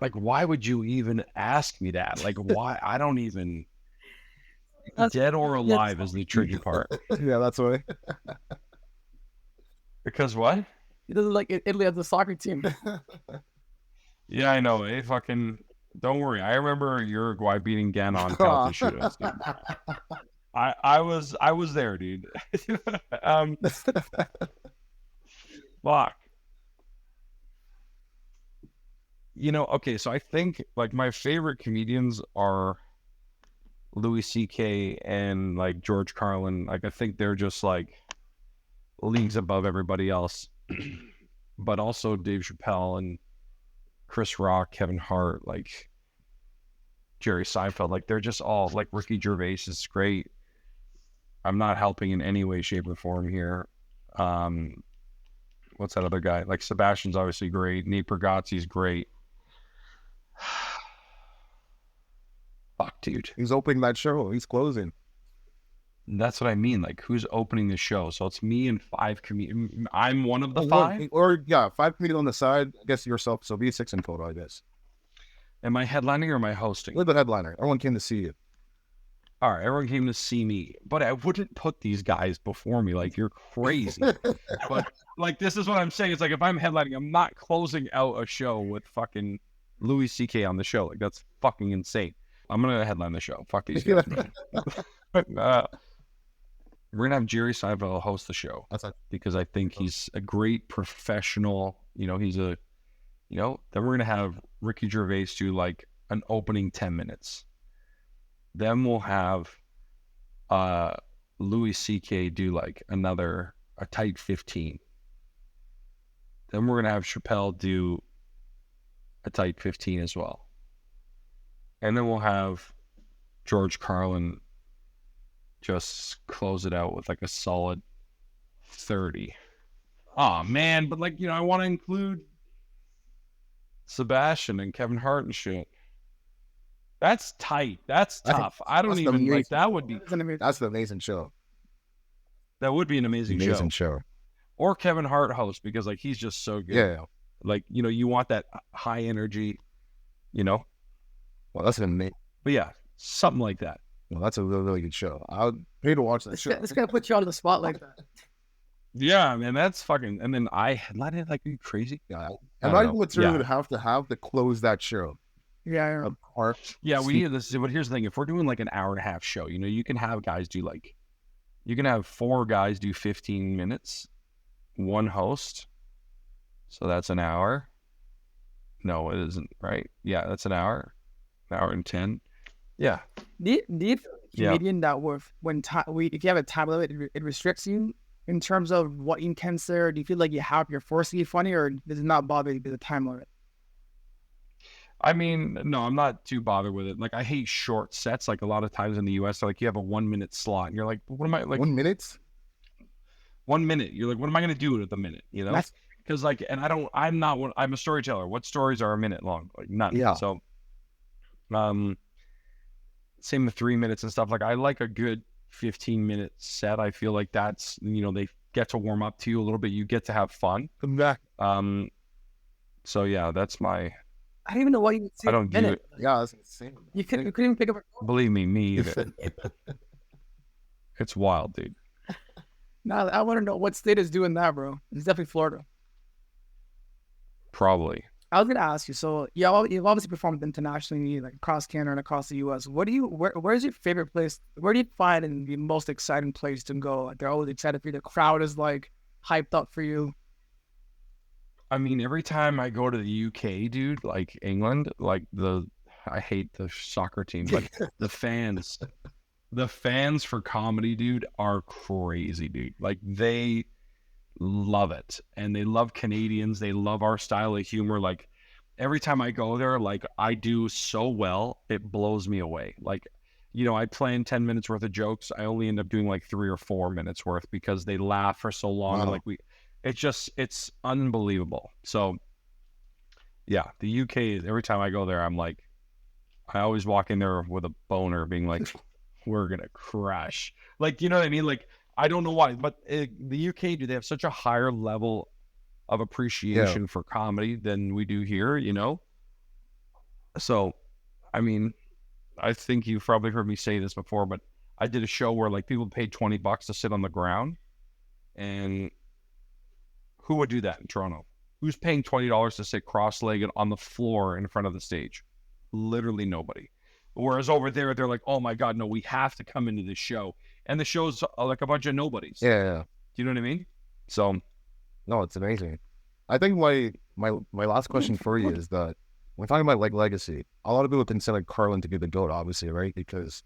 Like, why would you even ask me that? Like, why? I don't even... Dead or alive is the tricky part. Yeah, that's why. Because what? He doesn't like Italy as a soccer team. Yeah, I know. Hey, fucking... Don't worry. I remember Uruguay beating Ghana on penalty shootouts, dude. I was there, dude. Fuck. You know, okay, so I think like my favorite comedians are Louis C.K. and like George Carlin. Like, I think they're just like leagues above everybody else. But also Dave Chappelle and Chris Rock, Kevin Hart, like Jerry Seinfeld. Like, they're just all like Ricky Gervais is great. I'm not helping in any way, shape, or form here. What's that other guy? Like, Sebastian's obviously great. Nate Bargatze's great. Fuck, dude. He's opening that show. He's closing. That's what I mean. Like, who's opening the show? So it's me and 5 comedians. I'm one of the 5? Or, yeah, 5 comedians on the side. I guess yourself. So be 6 in total, I guess. Am I headlining or am I hosting? You're the headliner. Everyone came to see you. All right, everyone came to see me, but I wouldn't put these guys before me. Like, you're crazy. But, like, this is what I'm saying. It's like, if I'm headlining, I'm not closing out a show with fucking Louis C.K. on the show. Like, that's fucking insane. I'm going to headline the show. Fuck these guys, man. We're going to have Jerry Seinfeld host the show because I think he's a great professional. You know, then we're going to have Ricky Gervais do, like, an opening 10 minutes. Then we'll have Louis C.K. do like a tight 15. Then we're gonna have Chappelle do a tight 15 as well. And then we'll have George Carlin just close it out with like a solid 30. Oh man, but like, you know, I want to include Sebastian and Kevin Hart and shit. That's tight. That's tough. I don't even like that. Would be that's an amazing show. That would be an amazing show. Or Kevin Hart host because like he's just so good. Yeah. Like, you know, you want that high energy, you know. Well, that's an amazing. But yeah, something like that. Well, that's a really, really good show. I'll pay to watch that show. It's gonna put you on the spot like that. Yeah, man, that's fucking. And then I headline it like, are you crazy? Yeah, and I would really have to close that show. Yeah. Yeah, we need this. But here's the thing: if we're doing like an hour and a half show, you know, you can have guys do like, you can have 4 guys do 15 minutes, 1 host, so that's an hour. No, it isn't, right? Yeah, that's an hour and 10. Yeah. Do you feel like a Yeah. comedian that if you have a time limit, it restricts you in terms of what you can say, or do you feel like you're forced to be funny, or does it not bother you with the time limit? I mean, no, I'm not too bothered with it. Like, I hate short sets. Like, a lot of times in the US, like, you have a 1 minute slot, and you're like, what am I, like, 1 minute? 1 minute? You're like, what am I going to do with a minute, you know? That's Because, like, and I'm a storyteller. What stories are a minute long? Like, none. Yeah. So, same with 3 minutes and stuff. Like, I like a good 15-minute set. I feel like that's, they get to warm up to you a little bit. You get to have fun. Come back. So, yeah, that's my, I don't even know what you would say. I don't in a view minute. it. Yeah, that's insane. You couldn't even pick up a phone. Believe me either. It's wild, dude. Now I want to know what state is doing that, bro. It's definitely Florida. Probably. I was gonna ask you. So you've obviously performed internationally, like across Canada and across the U.S. Where's your favorite place? Where do you find the most exciting place to go? Like, they're always excited for you. The crowd is like hyped up for you. I mean, every time I go to the UK, dude, like England, like I hate the soccer team, but the fans for comedy, dude, are crazy, dude. Like, they love it, and they love Canadians. They love our style of humor. Like, every time I go there, like, I do so well, it blows me away. Like, I plan 10 minutes worth of jokes. I only end up doing like 3 or 4 minutes worth because they laugh for so long. Wow. And like it's unbelievable. So yeah, the UK, every time I go there, I always walk in there with a boner being like, we're going to crash. Like, you know what I mean? Like, I don't know why, but the UK, do they have such a higher level of appreciation for comedy than we do here, So, I mean, I think you've probably heard me say this before, but I did a show where like people paid $20 to sit on the ground, and who would do that in Toronto? Who's paying $20 to sit cross-legged on the floor in front of the stage? Literally nobody. Whereas over there, they're like, oh my God, no, we have to come into this show. And the show's like a bunch of nobodies. Yeah. Do you know what I mean? So, No, it's amazing. I think my last question for you is that when talking about like legacy, a lot of people consider Carlin to be the GOAT, obviously, right? Because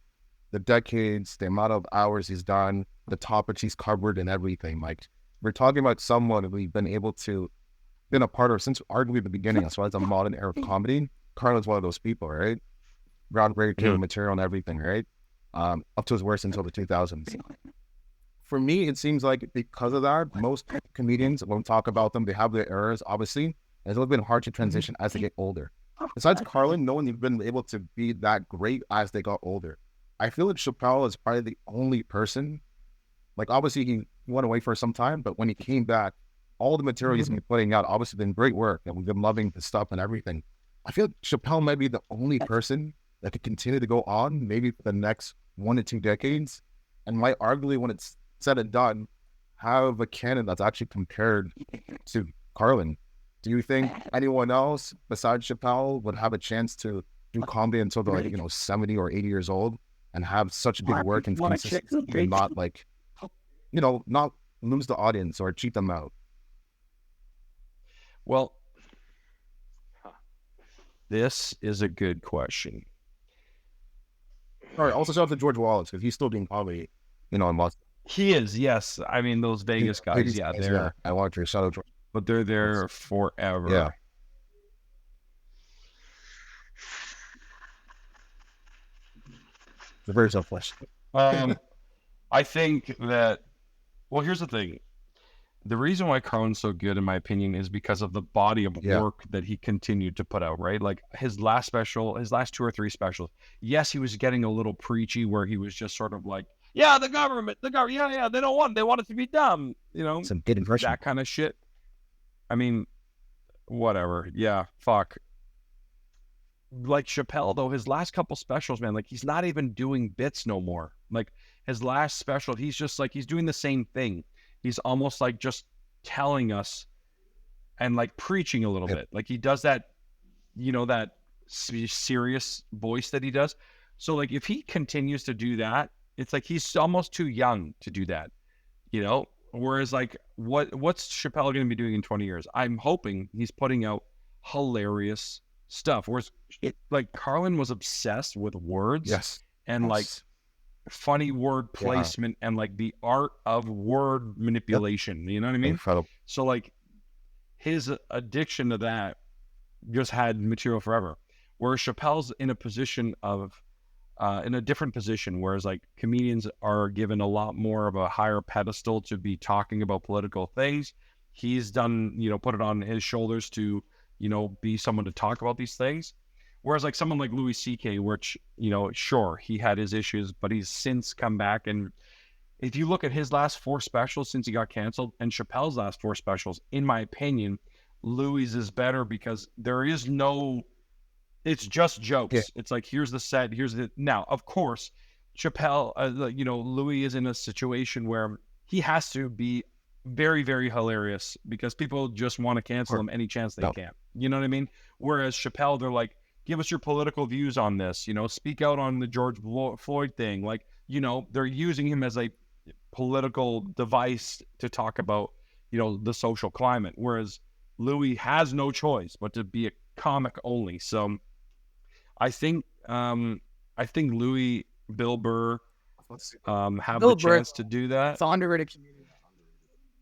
the decades, the amount of hours he's done, the topics he's covered and everything. Like, we're talking about someone we've been a part of since arguably the beginning, as far as the modern era of comedy. Carlin's one of those people, right? Groundbreaking material and everything, right? Up to his worst until the 2000s. For me, it seems like because of that, most comedians, when we talk about them, they have their errors, obviously, and it's a little bit hard to transition as they get older. Besides Carlin, no one's been able to be that great as they got older. I feel like Chappelle is probably the only person, like, obviously he went away for some time, but when he came back, all the material he's been putting out, obviously been great work, and we've been loving the stuff and everything. I feel like Chappelle might be the only person that could continue to go on, maybe for the next 1 to 2 decades, and might arguably, when it's said and done, have a canon that's actually compared to Carlin. Do you think anyone else besides Chappelle would have a chance to do comedy until they're like, 70 or 80 years old and have such good work and consistency and not like, not lose the audience or cheat them out? well, this is a good question. All right. Also, shout out to George Wallace because he's still doing comedy, in Boston. He is, yes. I mean, those Vegas guys, yeah, they're, I want to shout out George. but they're there forever. Yeah. The very selfless. I think that, well, here's the thing. The reason why Carlin's so good, in my opinion, is because of the body of work that he continued to put out, right? Like his last 2 or 3 specials. Yes, he was getting a little preachy where he was just sort of like, yeah, the government, yeah, they don't want it. They want it to be dumb, Some good impression. that kind of shit. I mean, whatever. Yeah, fuck. Like Chappelle, though, his last couple specials, man, like he's not even doing bits no more. Like his last special, he's just like, he's doing the same thing. He's almost like just telling us and like preaching a little bit. Like he does that, that serious voice that he does. So like if he continues to do that, it's like he's almost too young to do that, Whereas like what's Chappelle going to be doing in 20 years? I'm hoping he's putting out hilarious stuff. Whereas like Carlin was obsessed with words Yes. and like Yes. funny word placement and like the art of word manipulation. You know what I mean? Incredible. So like his addiction to that just had material forever. Whereas Chappelle's in a position of in a different position, whereas like comedians are given a lot more of a higher pedestal to be talking about political things. He's done, put it on his shoulders to, be someone to talk about these things. Whereas like someone like Louis C.K., which, sure, he had his issues, but he's since come back. And if you look at his last 4 specials since he got canceled and Chappelle's last 4 specials, in my opinion, Louis is better because there is no, it's just jokes. Yeah. It's like, here's the set, here's the, now, of course, Chappelle, Louis is in a situation where he has to be very, very hilarious because people just want to cancel him any chance they can. You know what I mean? Whereas Chappelle, they're like, give us your political views on this, speak out on the George Floyd thing. Like, they're using him as a political device to talk about, the social climate. Whereas Louis has no choice but to be a comic only. So I think Louis, Bill Burr, have Bill the Burr, chance to do that. It's an underrated comedian.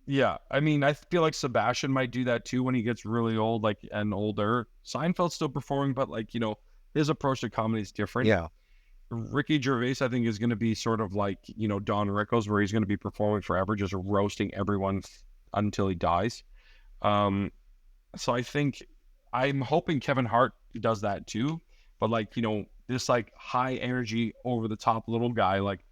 Yeah, I mean, I feel like Sebastian might do that too when he gets really old, like and older. Seinfeld's still performing, but like his approach to comedy is different. Yeah. Ricky Gervais, I think, is going to be sort of like Don Rickles, where he's going to be performing forever, just roasting everyone until he dies. So I think I'm hoping Kevin Hart does that too. But like, this like high energy, over the top little guy, like,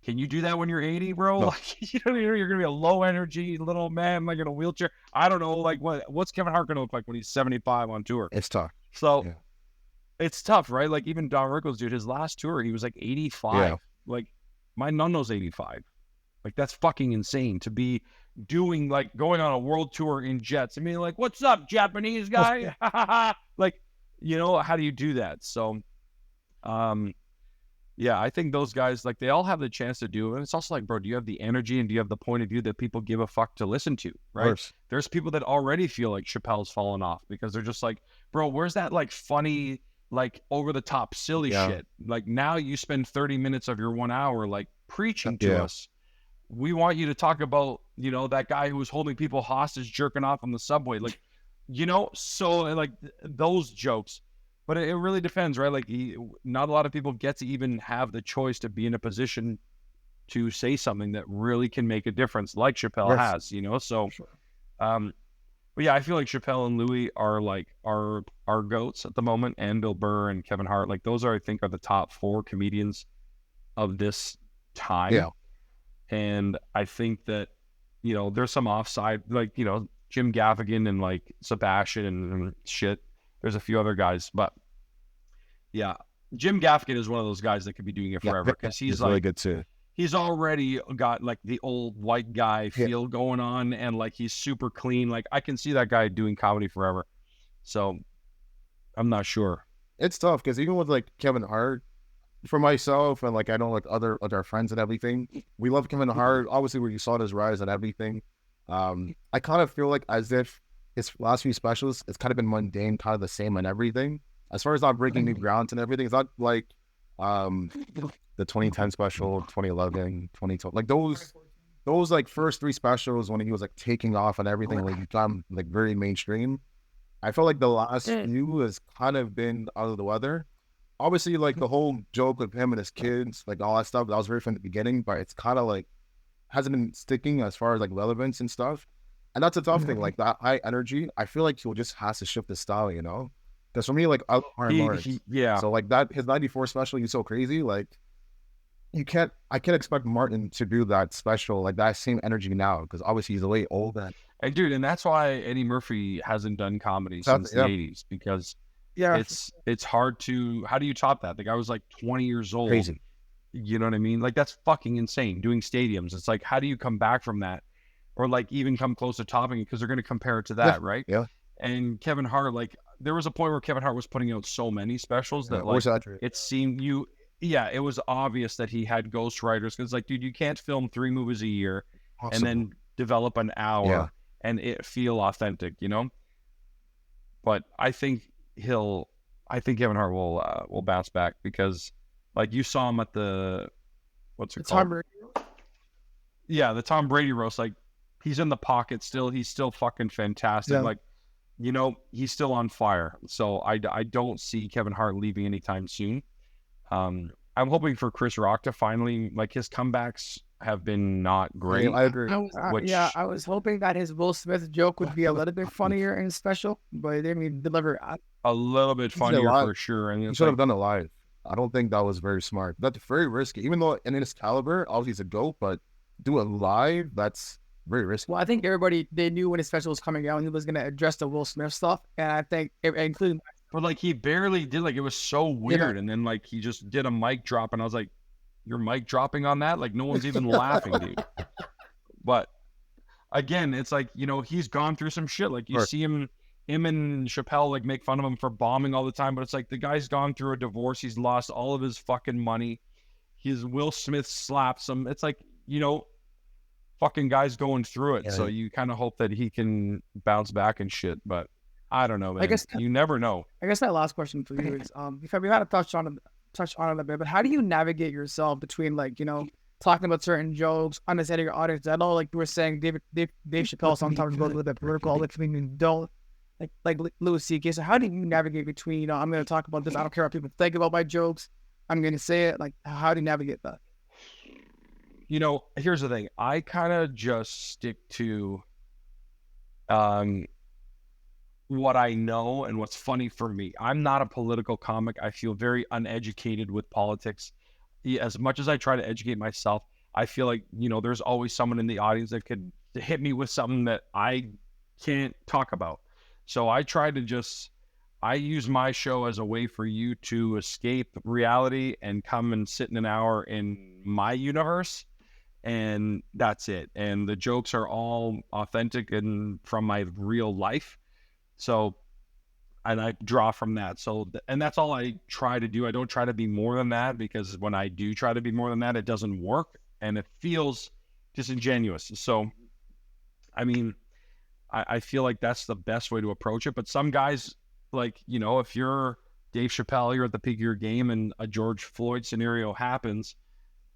can you do that when you're 80, bro? No. Like, you're gonna be a low energy little man, like in a wheelchair. I don't know, like what's Kevin Hart gonna look like when he's 75 on tour? It's tough. So it's tough, right? Like even Don Rickles, dude, his last tour, he was like 85. Yeah. Like my nonno's 85. Like that's fucking insane to be doing, like going on a world tour in jets. I mean, like, what's up, Japanese guy? Like, how do you do that? So, yeah, I think those guys, like, they all have the chance to do it. And it's also like, bro, do you have the energy and do you have the point of view that people give a fuck to listen to, right? There's people that already feel like Chappelle's fallen off because they're just like, bro, where's that, like, funny, like, over-the-top silly shit? Like, now you spend 30 minutes of your 1 hour, like, preaching to us. We want you to talk about, that guy who was holding people hostage, jerking off on the subway. Like, so, like, those jokes. But it really depends, right? Like, not a lot of people get to even have the choice to be in a position to say something that really can make a difference, like Chappelle has, So, but yeah, I feel like Chappelle and Louis are like our goats at the moment, and Bill Burr and Kevin Hart. Like, those I think are the top 4 comedians of this time. Yeah. And I think that, there's some offside, like, Jim Gaffigan and like Sebastian and shit. There's a few other guys, but yeah, Jim Gaffigan is one of those guys that could be doing it forever because he's like really good too. He's already got like the old white guy feel going on, and like he's super clean. Like I can see that guy doing comedy forever. So I'm not sure. It's tough because even with like Kevin Hart, for myself and like I know like other friends and everything, we love Kevin Hart. Obviously, where you saw his rise and everything. I kind of feel like as if his last few specials, it's kind of been mundane, kind of the same and everything. As far as not breaking new grounds and everything, it's not like the 2010 special, 2011, 2012, like those like first 3 specials when he was like taking off and everything, like become like very mainstream. I felt like the last few has kind of been out of the weather. Obviously, like the whole joke with him and his kids, like all that stuff, that was very from the beginning, but it's kind of like hasn't been sticking as far as like relevance and stuff. And that's a tough thing, like that high energy. I feel like he'll just has to shift his style, Because for me, like I love Martin Lawrence. So like that, his 94 special, he's so crazy. Like I can't expect Martin to do that special, like that same energy now, because obviously he's way old. And dude, and that's why Eddie Murphy hasn't done comedy since the 80s, because it's hard to, how do you top that? The guy was like 20 years old. Crazy. You know what I mean? Like that's fucking insane. Doing stadiums. It's like, how do you come back from that? Or like even come close to topping it, because they're going to compare it to that, right? Yeah. And Kevin Hart, like there was a point where Kevin Hart was putting out so many specials that like it seemed it was obvious that he had ghostwriters, because like, dude, you can't film 3 movies a year and then develop an hour and it feel authentic, But I think I think Kevin Hart will bounce back because like you saw him at the what's it called? Yeah, the Tom Brady roast. Like he's in the pocket still. He's still fucking fantastic. Yeah. Like, you know, he's still on fire. So I don't see Kevin Hart leaving anytime soon. I'm hoping for Chris Rock to finally, like, his comebacks have been not great. I agree. I was hoping that his Will Smith joke would be a little bit funnier and special, but they didn't deliver. A little bit funnier for sure. And He it's should like, have done it live. I don't think that was very smart. That's very risky. Even though in his caliber, obviously he's a GOAT, but do it live, that's very risky. Well, I think they knew when his special was coming out, and he was going to address the Will Smith stuff, and I think, including. but like he barely did. Like it was so weird, and then like he just did a mic drop, and I was like, "You're mic dropping on that? Like no one's even laughing, dude." But again, it's like, you know, he's gone through some shit. Like you see him and Chappelle like make fun of him for bombing all the time, but it's like the guy's gone through a divorce. He's lost all of his fucking money. His Will Smith slaps him. It's like, you know, fucking guy's going through it. So you kind of hope that he can bounce back and shit. But I don't know, man. I guess you never know. I guess my last question for you is, we had to touch on it a bit, but how do you navigate yourself between, like, you know, talking about certain jokes, understanding your audience? I know, like you were saying, Dave Chappelle sometimes goes a little bit political, which means don't, like Louis C.K. So how do you navigate between, you know, I'm going to talk about this, I don't care what people think about my jokes, I'm going to say it, like, how do you navigate that? You know, here's the thing. I kind of just stick to what I know and what's funny for me. I'm not a political comic. I feel very uneducated with politics. As much as I try to educate myself, I feel like, you know, there's always someone in the audience that could hit me with something that I can't talk about. So I try to I use my show as a way for you to escape reality and come and sit in an hour in my universe. And that's it. And the jokes are all authentic and from my real life. So, and I draw from that. So, and that's all I try to do. I don't try to be more than that, because when I do try to be more than that, it doesn't work and it feels disingenuous. So, I mean, I feel like that's the best way to approach it. But some guys, like, you know, if you're Dave Chappelle, you're at the peak of your game and a George Floyd scenario happens,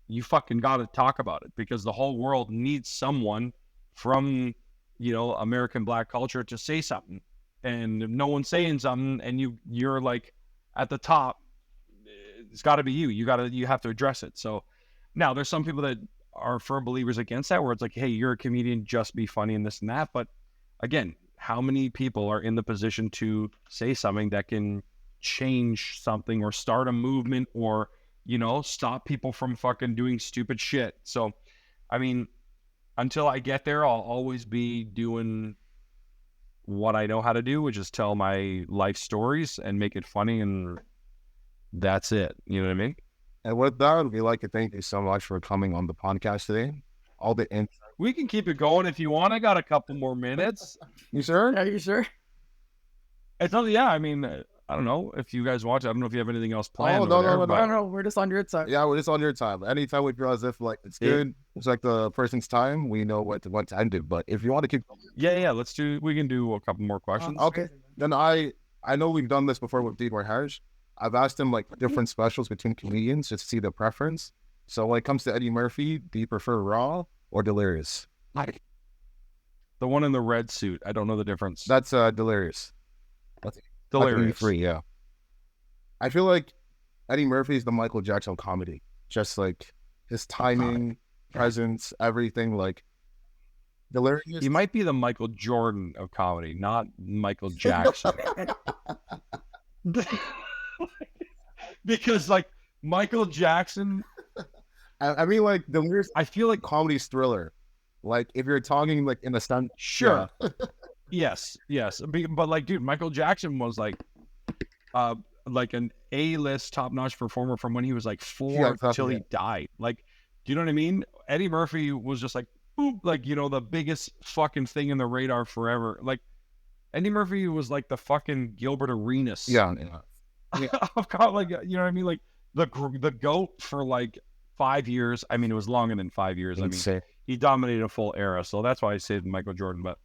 you fucking got to talk about it, because the whole world needs someone from, you know, American black culture to say something. And if no one's saying something and you're like at the top, it's got to be you. You have to address it. So now there's some people that are firm believers against that, where it's like, hey, you're a comedian, just be funny and this and that. But again, how many people are in the position to say something that can change something or start a movement or, you know, stop people from fucking doing stupid shit? So, I mean, until I get there, I'll always be doing what I know how to do, which is tell my life stories and make it funny, and that's it. You know what I mean? And with that, we'd like to thank you so much for coming on the podcast today. All the insight. We can keep it going if you want. I got a couple more minutes. You sure? Are you sure? It's not, yeah, I mean, I don't know if you guys watch it. I don't know if you have anything else planned. No. We're just on your time. Yeah, we're just on your time. Anytime we feel as if like it's good, it's like the person's time, we know what to end it. But if you want to keep, yeah, we can do a couple more questions. Okay. Then I know we've done this before with Dean Harsh. I've asked him like different specials between comedians just to see the preference. So when it comes to Eddie Murphy, do you prefer Raw or Delirious? The one in the red suit. I don't know the difference. That's Delirious. That's Delirious. Free, yeah. I feel like Eddie Murphy is the Michael Jackson comedy. Just like his timing, presence, everything. Like Delirious. He might be the Michael Jordan of comedy, not Michael Jackson. Because like Michael Jackson, I mean, like Delirious. I feel like comedy's thriller. Like if you're talking like in a stunt, sure. Yeah. yes, but like, dude, Michael Jackson was like an A-list top-notch performer from when he was like 4 till he died. Like, do you know what I mean? Eddie Murphy was just like, boop, like, you know, the biggest fucking thing in the radar forever. Like, Eddie Murphy was like the fucking Gilbert Arenas. Yeah. I've got like, you know what I mean? Like the GOAT for like 5 years. I mean, it was longer than 5 years. I mean, he dominated a full era. So that's why I say Michael Jordan. But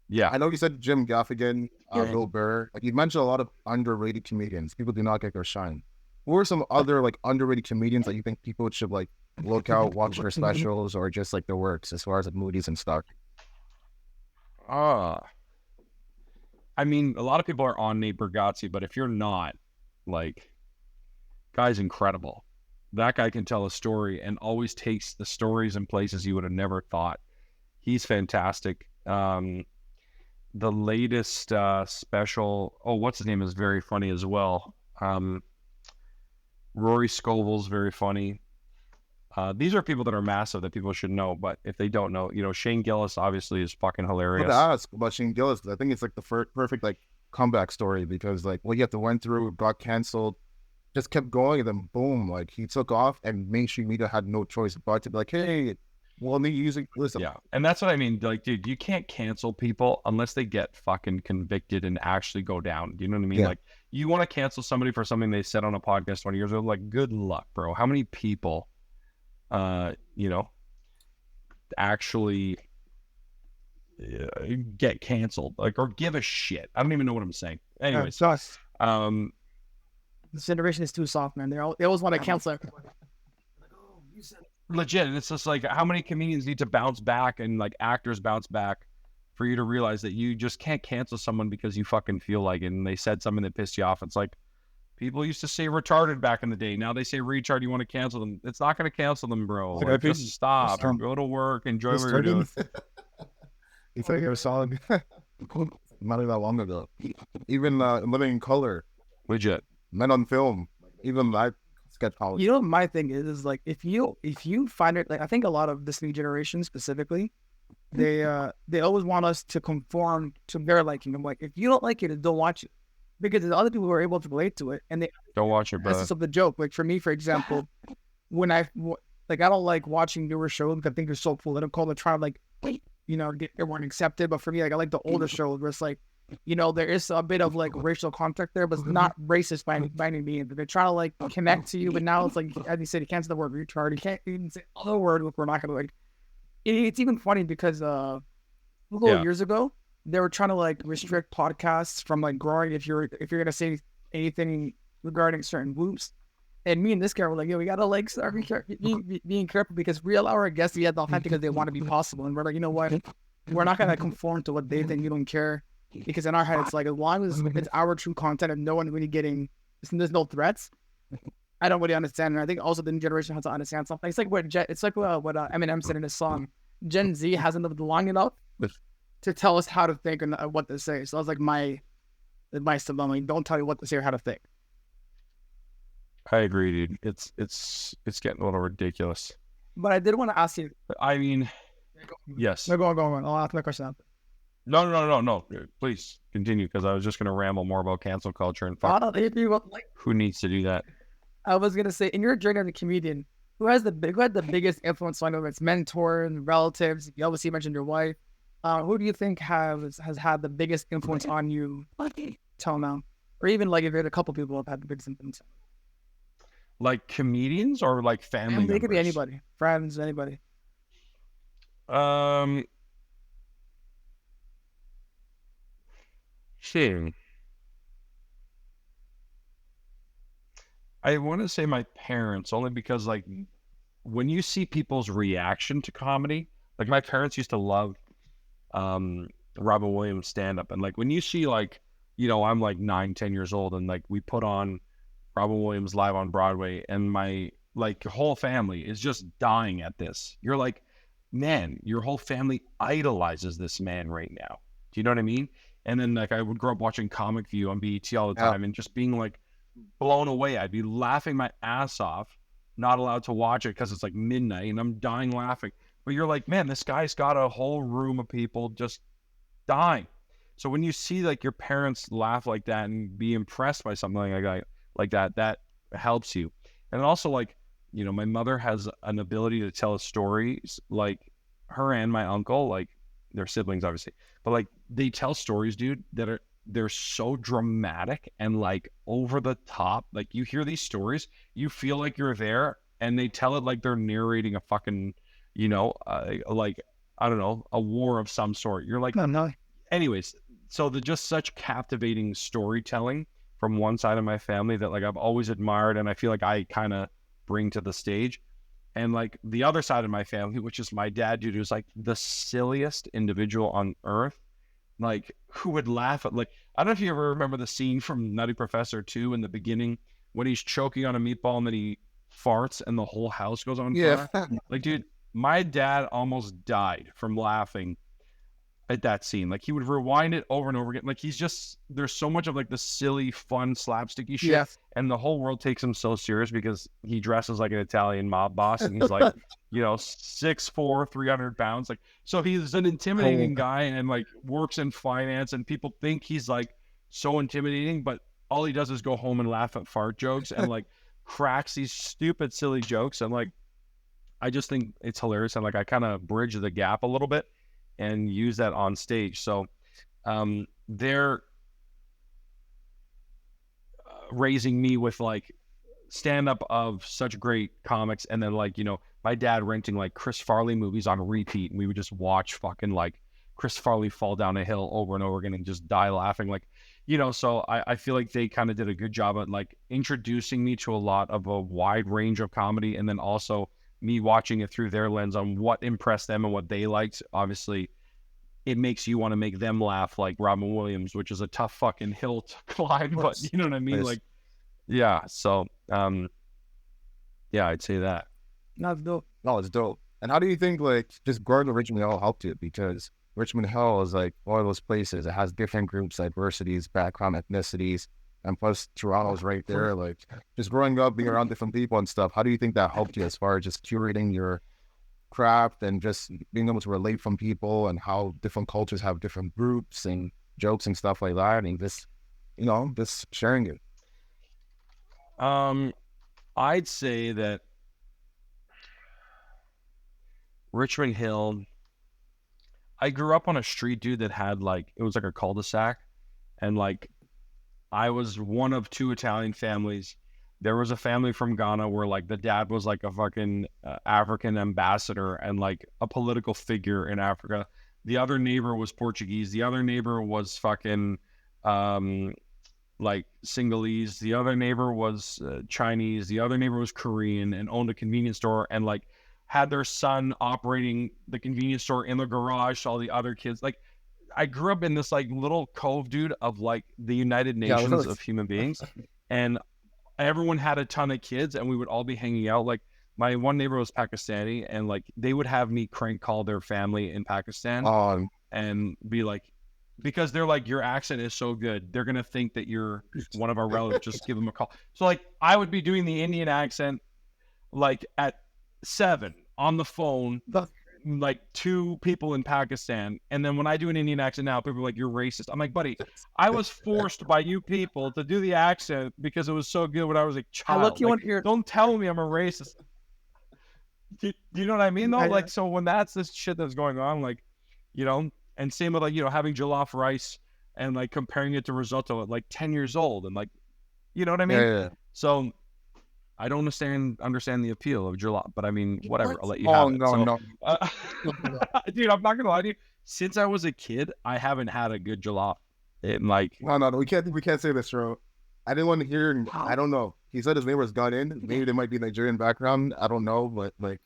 Yeah. I know you said Jim Gaffigan, Bill Burr. Like, you mentioned a lot of underrated comedians. People do not get their shine. Who are some other like underrated comedians that you think people should like look out, watch their specials, or just like their works as far as like movies and stuff? I mean, a lot of people are on Nate Bargatze, but if you're not, like, guy's incredible. That guy can tell a story and always takes the stories in places you would have never thought. He's fantastic. The latest special, what's his name, is very funny as well. Rory Scovel's very funny. These are people that are massive that people should know, but if they don't know, Shane Gillis obviously is fucking hilarious. I ask about Shane Gillis, I think it's like the perfect like comeback story, because like what you have to went through, got canceled, just kept going, and then boom, like he took off, and mainstream media had no choice but to be like, hey, well, listen. Yeah, and that's what I mean. Like, dude, you can't cancel people unless they get fucking convicted and actually go down. Do you know what I mean? Yeah. Like, you want to cancel somebody for something they said on a podcast 20 years ago? Like, good luck, bro. How many people, actually get canceled, like, or give a shit? I don't even know what I'm saying. Anyways, this generation is too soft, man. They always want to cancel everybody. legit, and it's just like, how many comedians need to bounce back, and like actors bounce back, for you to realize that you just can't cancel someone because you fucking feel like it and they said something that pissed you off. It's like, people used to say retarded back in the day. Now they say retard. You want to cancel them? It's not going to cancel them, bro. Like, just stop. Go to work. Enjoy what you're doing. You think it was solid? Not even that long ago. Even Living in Color, Legit. Men on Film, even that sketch college. You know, my thing is like, if you find it, like, I think a lot of this new generation specifically, they always want us to conform to their liking. I'm like, if you don't like it, don't watch it, because there's other people who are able to relate to it, and they don't watch it, bro. Essence of the joke. Like, for me, for example, when I don't like watching newer shows because I think they're so political. They're trying to like, get everyone accepted. But for me, like, I like the older shows where it's like, there is a bit of like racial context there, but it's not racist by any means. They're trying to like connect to you, but now it's like, as you said, you can't say the word retard. You can't even say other word if we're not gonna like. It's even funny because a couple years ago, they were trying to like restrict podcasts from like growing if you're gonna say anything regarding certain groups. And me and this guy were like, we gotta like start being careful, because we allow our guests to be authentic because they want to be possible. And we're like, you know what? We're not gonna conform to what they think. We don't care, because in our head, it's like, as long as it's our true content and no one really there's no threats. I don't really understand. And I think also the new generation has to understand something. It's like what Eminem said in his song. Gen Z hasn't lived long enough to tell us how to think and what to say. So that's like my advice to them. Like, don't tell you what to say or how to think. I agree, dude. It's getting a little ridiculous. But I did want to ask you. I mean, yes. No, go on. I'll ask my question after. No. Please continue, because I was just going to ramble more about cancel culture and who needs to do that. I was going to say, in your journey as a comedian, who had the biggest influence on you? Whether it's mentors, relatives. You obviously mentioned your wife. Who do you think has had the biggest influence on you till now? Or even like if there's a couple people who have had the biggest influence. Like comedians or like family members? It could be anybody. Friends, anybody. Shit. I want to say my parents, only because like when you see people's reaction to comedy, like my parents used to love Robin Williams stand-up, and like when you see like, I'm like 9-10 years old, and like we put on Robin Williams live on Broadway, and my like whole family is just dying at this. You're like, man, your whole family idolizes this man right now. Do you know what I mean? And then like I would grow up watching Comic View on BET all the time, and just being like blown away. I'd be laughing my ass off, not allowed to watch it because it's like midnight, and I'm dying laughing. But you're like, man, this guy's got a whole room of people just dying. So when you see like your parents laugh like that and be impressed by something like that, that helps you. And also like, my mother has an ability to tell stories, like her and my uncle, like they're siblings obviously, but like they tell stories, dude, they're so dramatic and like over the top. Like you hear these stories, you feel like you're there, and they tell it like they're narrating a fucking, like, I don't know, a war of some sort. You're like, no. anyways, so the just such captivating storytelling from one side of my family that like I've always admired, and I feel like I kind of bring to the stage. And like the other side of my family, which is my dad, dude, who's like the silliest individual on earth. Like, who would laugh at, like, I don't know if you ever remember the scene from Nutty Professor 2 in the beginning when he's choking on a meatball and then he farts and the whole house goes on fire. Like, dude, my dad almost died from laughing at that scene. Like, he would rewind it over and over again. Like, he's just, there's so much of like the silly, fun, slapsticky shit. Yes. And the whole world takes him so serious because he dresses like an Italian mob boss and he's like, 6'4", 300 pounds. Like, so he's an intimidating guy and like works in finance, and people think he's like so intimidating, but all he does is go home and laugh at fart jokes and like cracks these stupid, silly jokes. And like, I just think it's hilarious. And like, I kind of bridge the gap a little bit and use that on stage. So they're raising me with like stand-up of such great comics, and then like, my dad renting like Chris Farley movies on repeat, and we would just watch fucking like Chris Farley fall down a hill over and over again and just die laughing. Like, so I feel like they kind of did a good job at like introducing me to a lot of a wide range of comedy, and then also me watching it through their lens on what impressed them and what they liked. Obviously, it makes you want to make them laugh, like Robin Williams, which is a tough fucking hill to climb, but you know what I mean? Nice. Like, yeah. So, yeah, I'd say that. That's dope. No, it's dope. And how do you think like just growing to Richmond Hill helped you? Because Richmond Hill is like one of those places. It has different groups, diversities, background, ethnicities, and plus Toronto's right there. Like just growing up, being around different people and stuff. How do you think that helped you as far as just curating your craft and just being able to relate from people and how different cultures have different groups and jokes and stuff like that, and just just sharing it? I'd say that Richmond Hill, I grew up on a street, dude, that had like, it was like a cul-de-sac, and like I was one of two Italian families. There was a family from Ghana where like the dad was like a fucking African ambassador and like a political figure in Africa. The other neighbor was Portuguese. The other neighbor was fucking like Sinhalese. The other neighbor was Chinese. The other neighbor was Korean and owned a convenience store and like had their son operating the convenience store in the garage to all the other kids. Like, I grew up in this like little cove, dude, of like the United Nations of human beings, and everyone had a ton of kids, and we would all be hanging out. Like, my one neighbor was Pakistani, and like they would have me crank call their family in Pakistan and be like, because they're like, your accent is so good, they're gonna think that you're one of our relatives. Just give them a call. So like, I would be doing the Indian accent like at 7 on the phone, like 2 people in Pakistan, and then when I do an Indian accent now, people are like, you're racist. I'm like, buddy, I was forced by you people to do the accent because it was so good when I was a child. I look you like, want to hear. Don't tell me I'm a racist. Do you know what I mean though? Like, so when that's this shit that's going on, like, and same with like, having jollof rice and like comparing it to risotto at like 10 years old, and like, you know what I mean? Yeah. So I don't understand the appeal of jollof, but I mean, whatever. I'll let you have it. No. Dude, I'm not gonna lie to you. Since I was a kid, I haven't had a good jollof. No, we can't say this, bro. I didn't want to hear. I don't know. He said his neighbor was Ghanaian. Maybe there might be Nigerian background. I don't know, but like,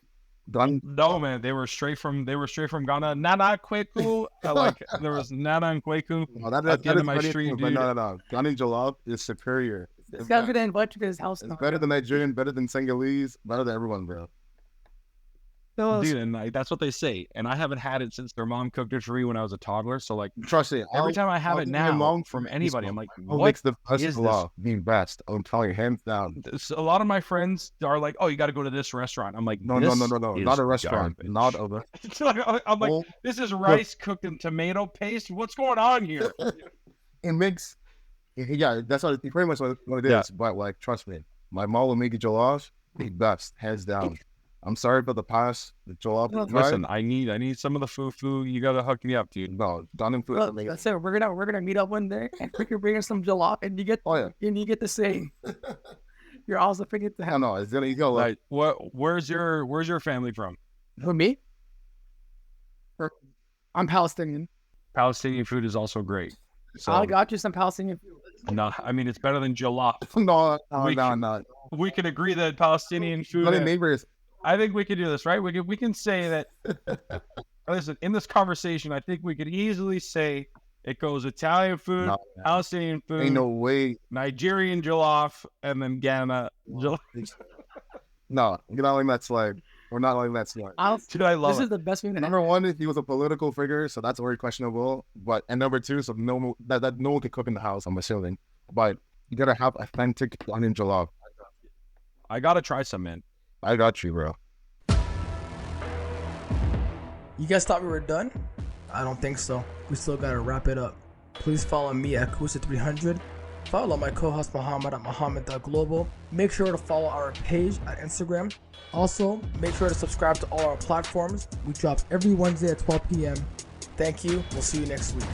No, man, they were straight from Ghana. Nana Kweku, like there was Nana and Kweku at the end of my street, dude. No. Ghanaian jollof is superior. This guy's gonna invite you to his house. It's better than Nigerian, better than Senegalese, better than everyone, bro. Dude, and like, that's what they say. And I haven't had it since their mom cooked it for me when I was a toddler. So like, trust me, every time I have it now from anybody, I'm like, what makes the best is jollof? Being best. I'm telling you, hands down. A lot of my friends are like, oh, you got to go to this restaurant. I'm like, no, not a restaurant, garbage. not a. I'm like, this is rice cooked in tomato paste. What's going on here? It makes, yeah, that's pretty much what it is. Yeah. But like, trust me, my mom will make a jollof the best, hands down. I'm sorry about the past. The jollof. Listen, I need some of the fufu. You gotta hook me up, dude. No, done in food. That's it. We're gonna meet up one day, and we can bring us some jollof, and you get to say you're also forget to have. No, it's gonna go like where's your family from? Who, me? I'm Palestinian. Palestinian food is also great. So I got you some Palestinian food. no, I mean it's better than jollof. No. We can agree that Palestinian food. Bloody neighbors. I think we can do this, right? We can say that. Listen, in this conversation, I think we could easily say it goes Italian food, No, Palestinian food, ain't no way. Nigerian jollof, and then Ghana jollof. No, you're not letting that slide. We're not letting that slide. Dude, I love This it. is the best food. Number one, he was a political figure, so that's already questionable. But and number two, so that no one could cook in the house, I'm assuming. But you gotta have authentic onion jollof. I gotta try some, man. I got you, bro. You guys thought we were done? I don't think so. We still gotta wrap it up. Please follow me at Kusa300. Follow my co-host Mohammed at Mohammed.global. Make sure to follow our page at Instagram. Also, make sure to subscribe to all our platforms. We drop every Wednesday at 12 p.m. Thank you. We'll see you next week.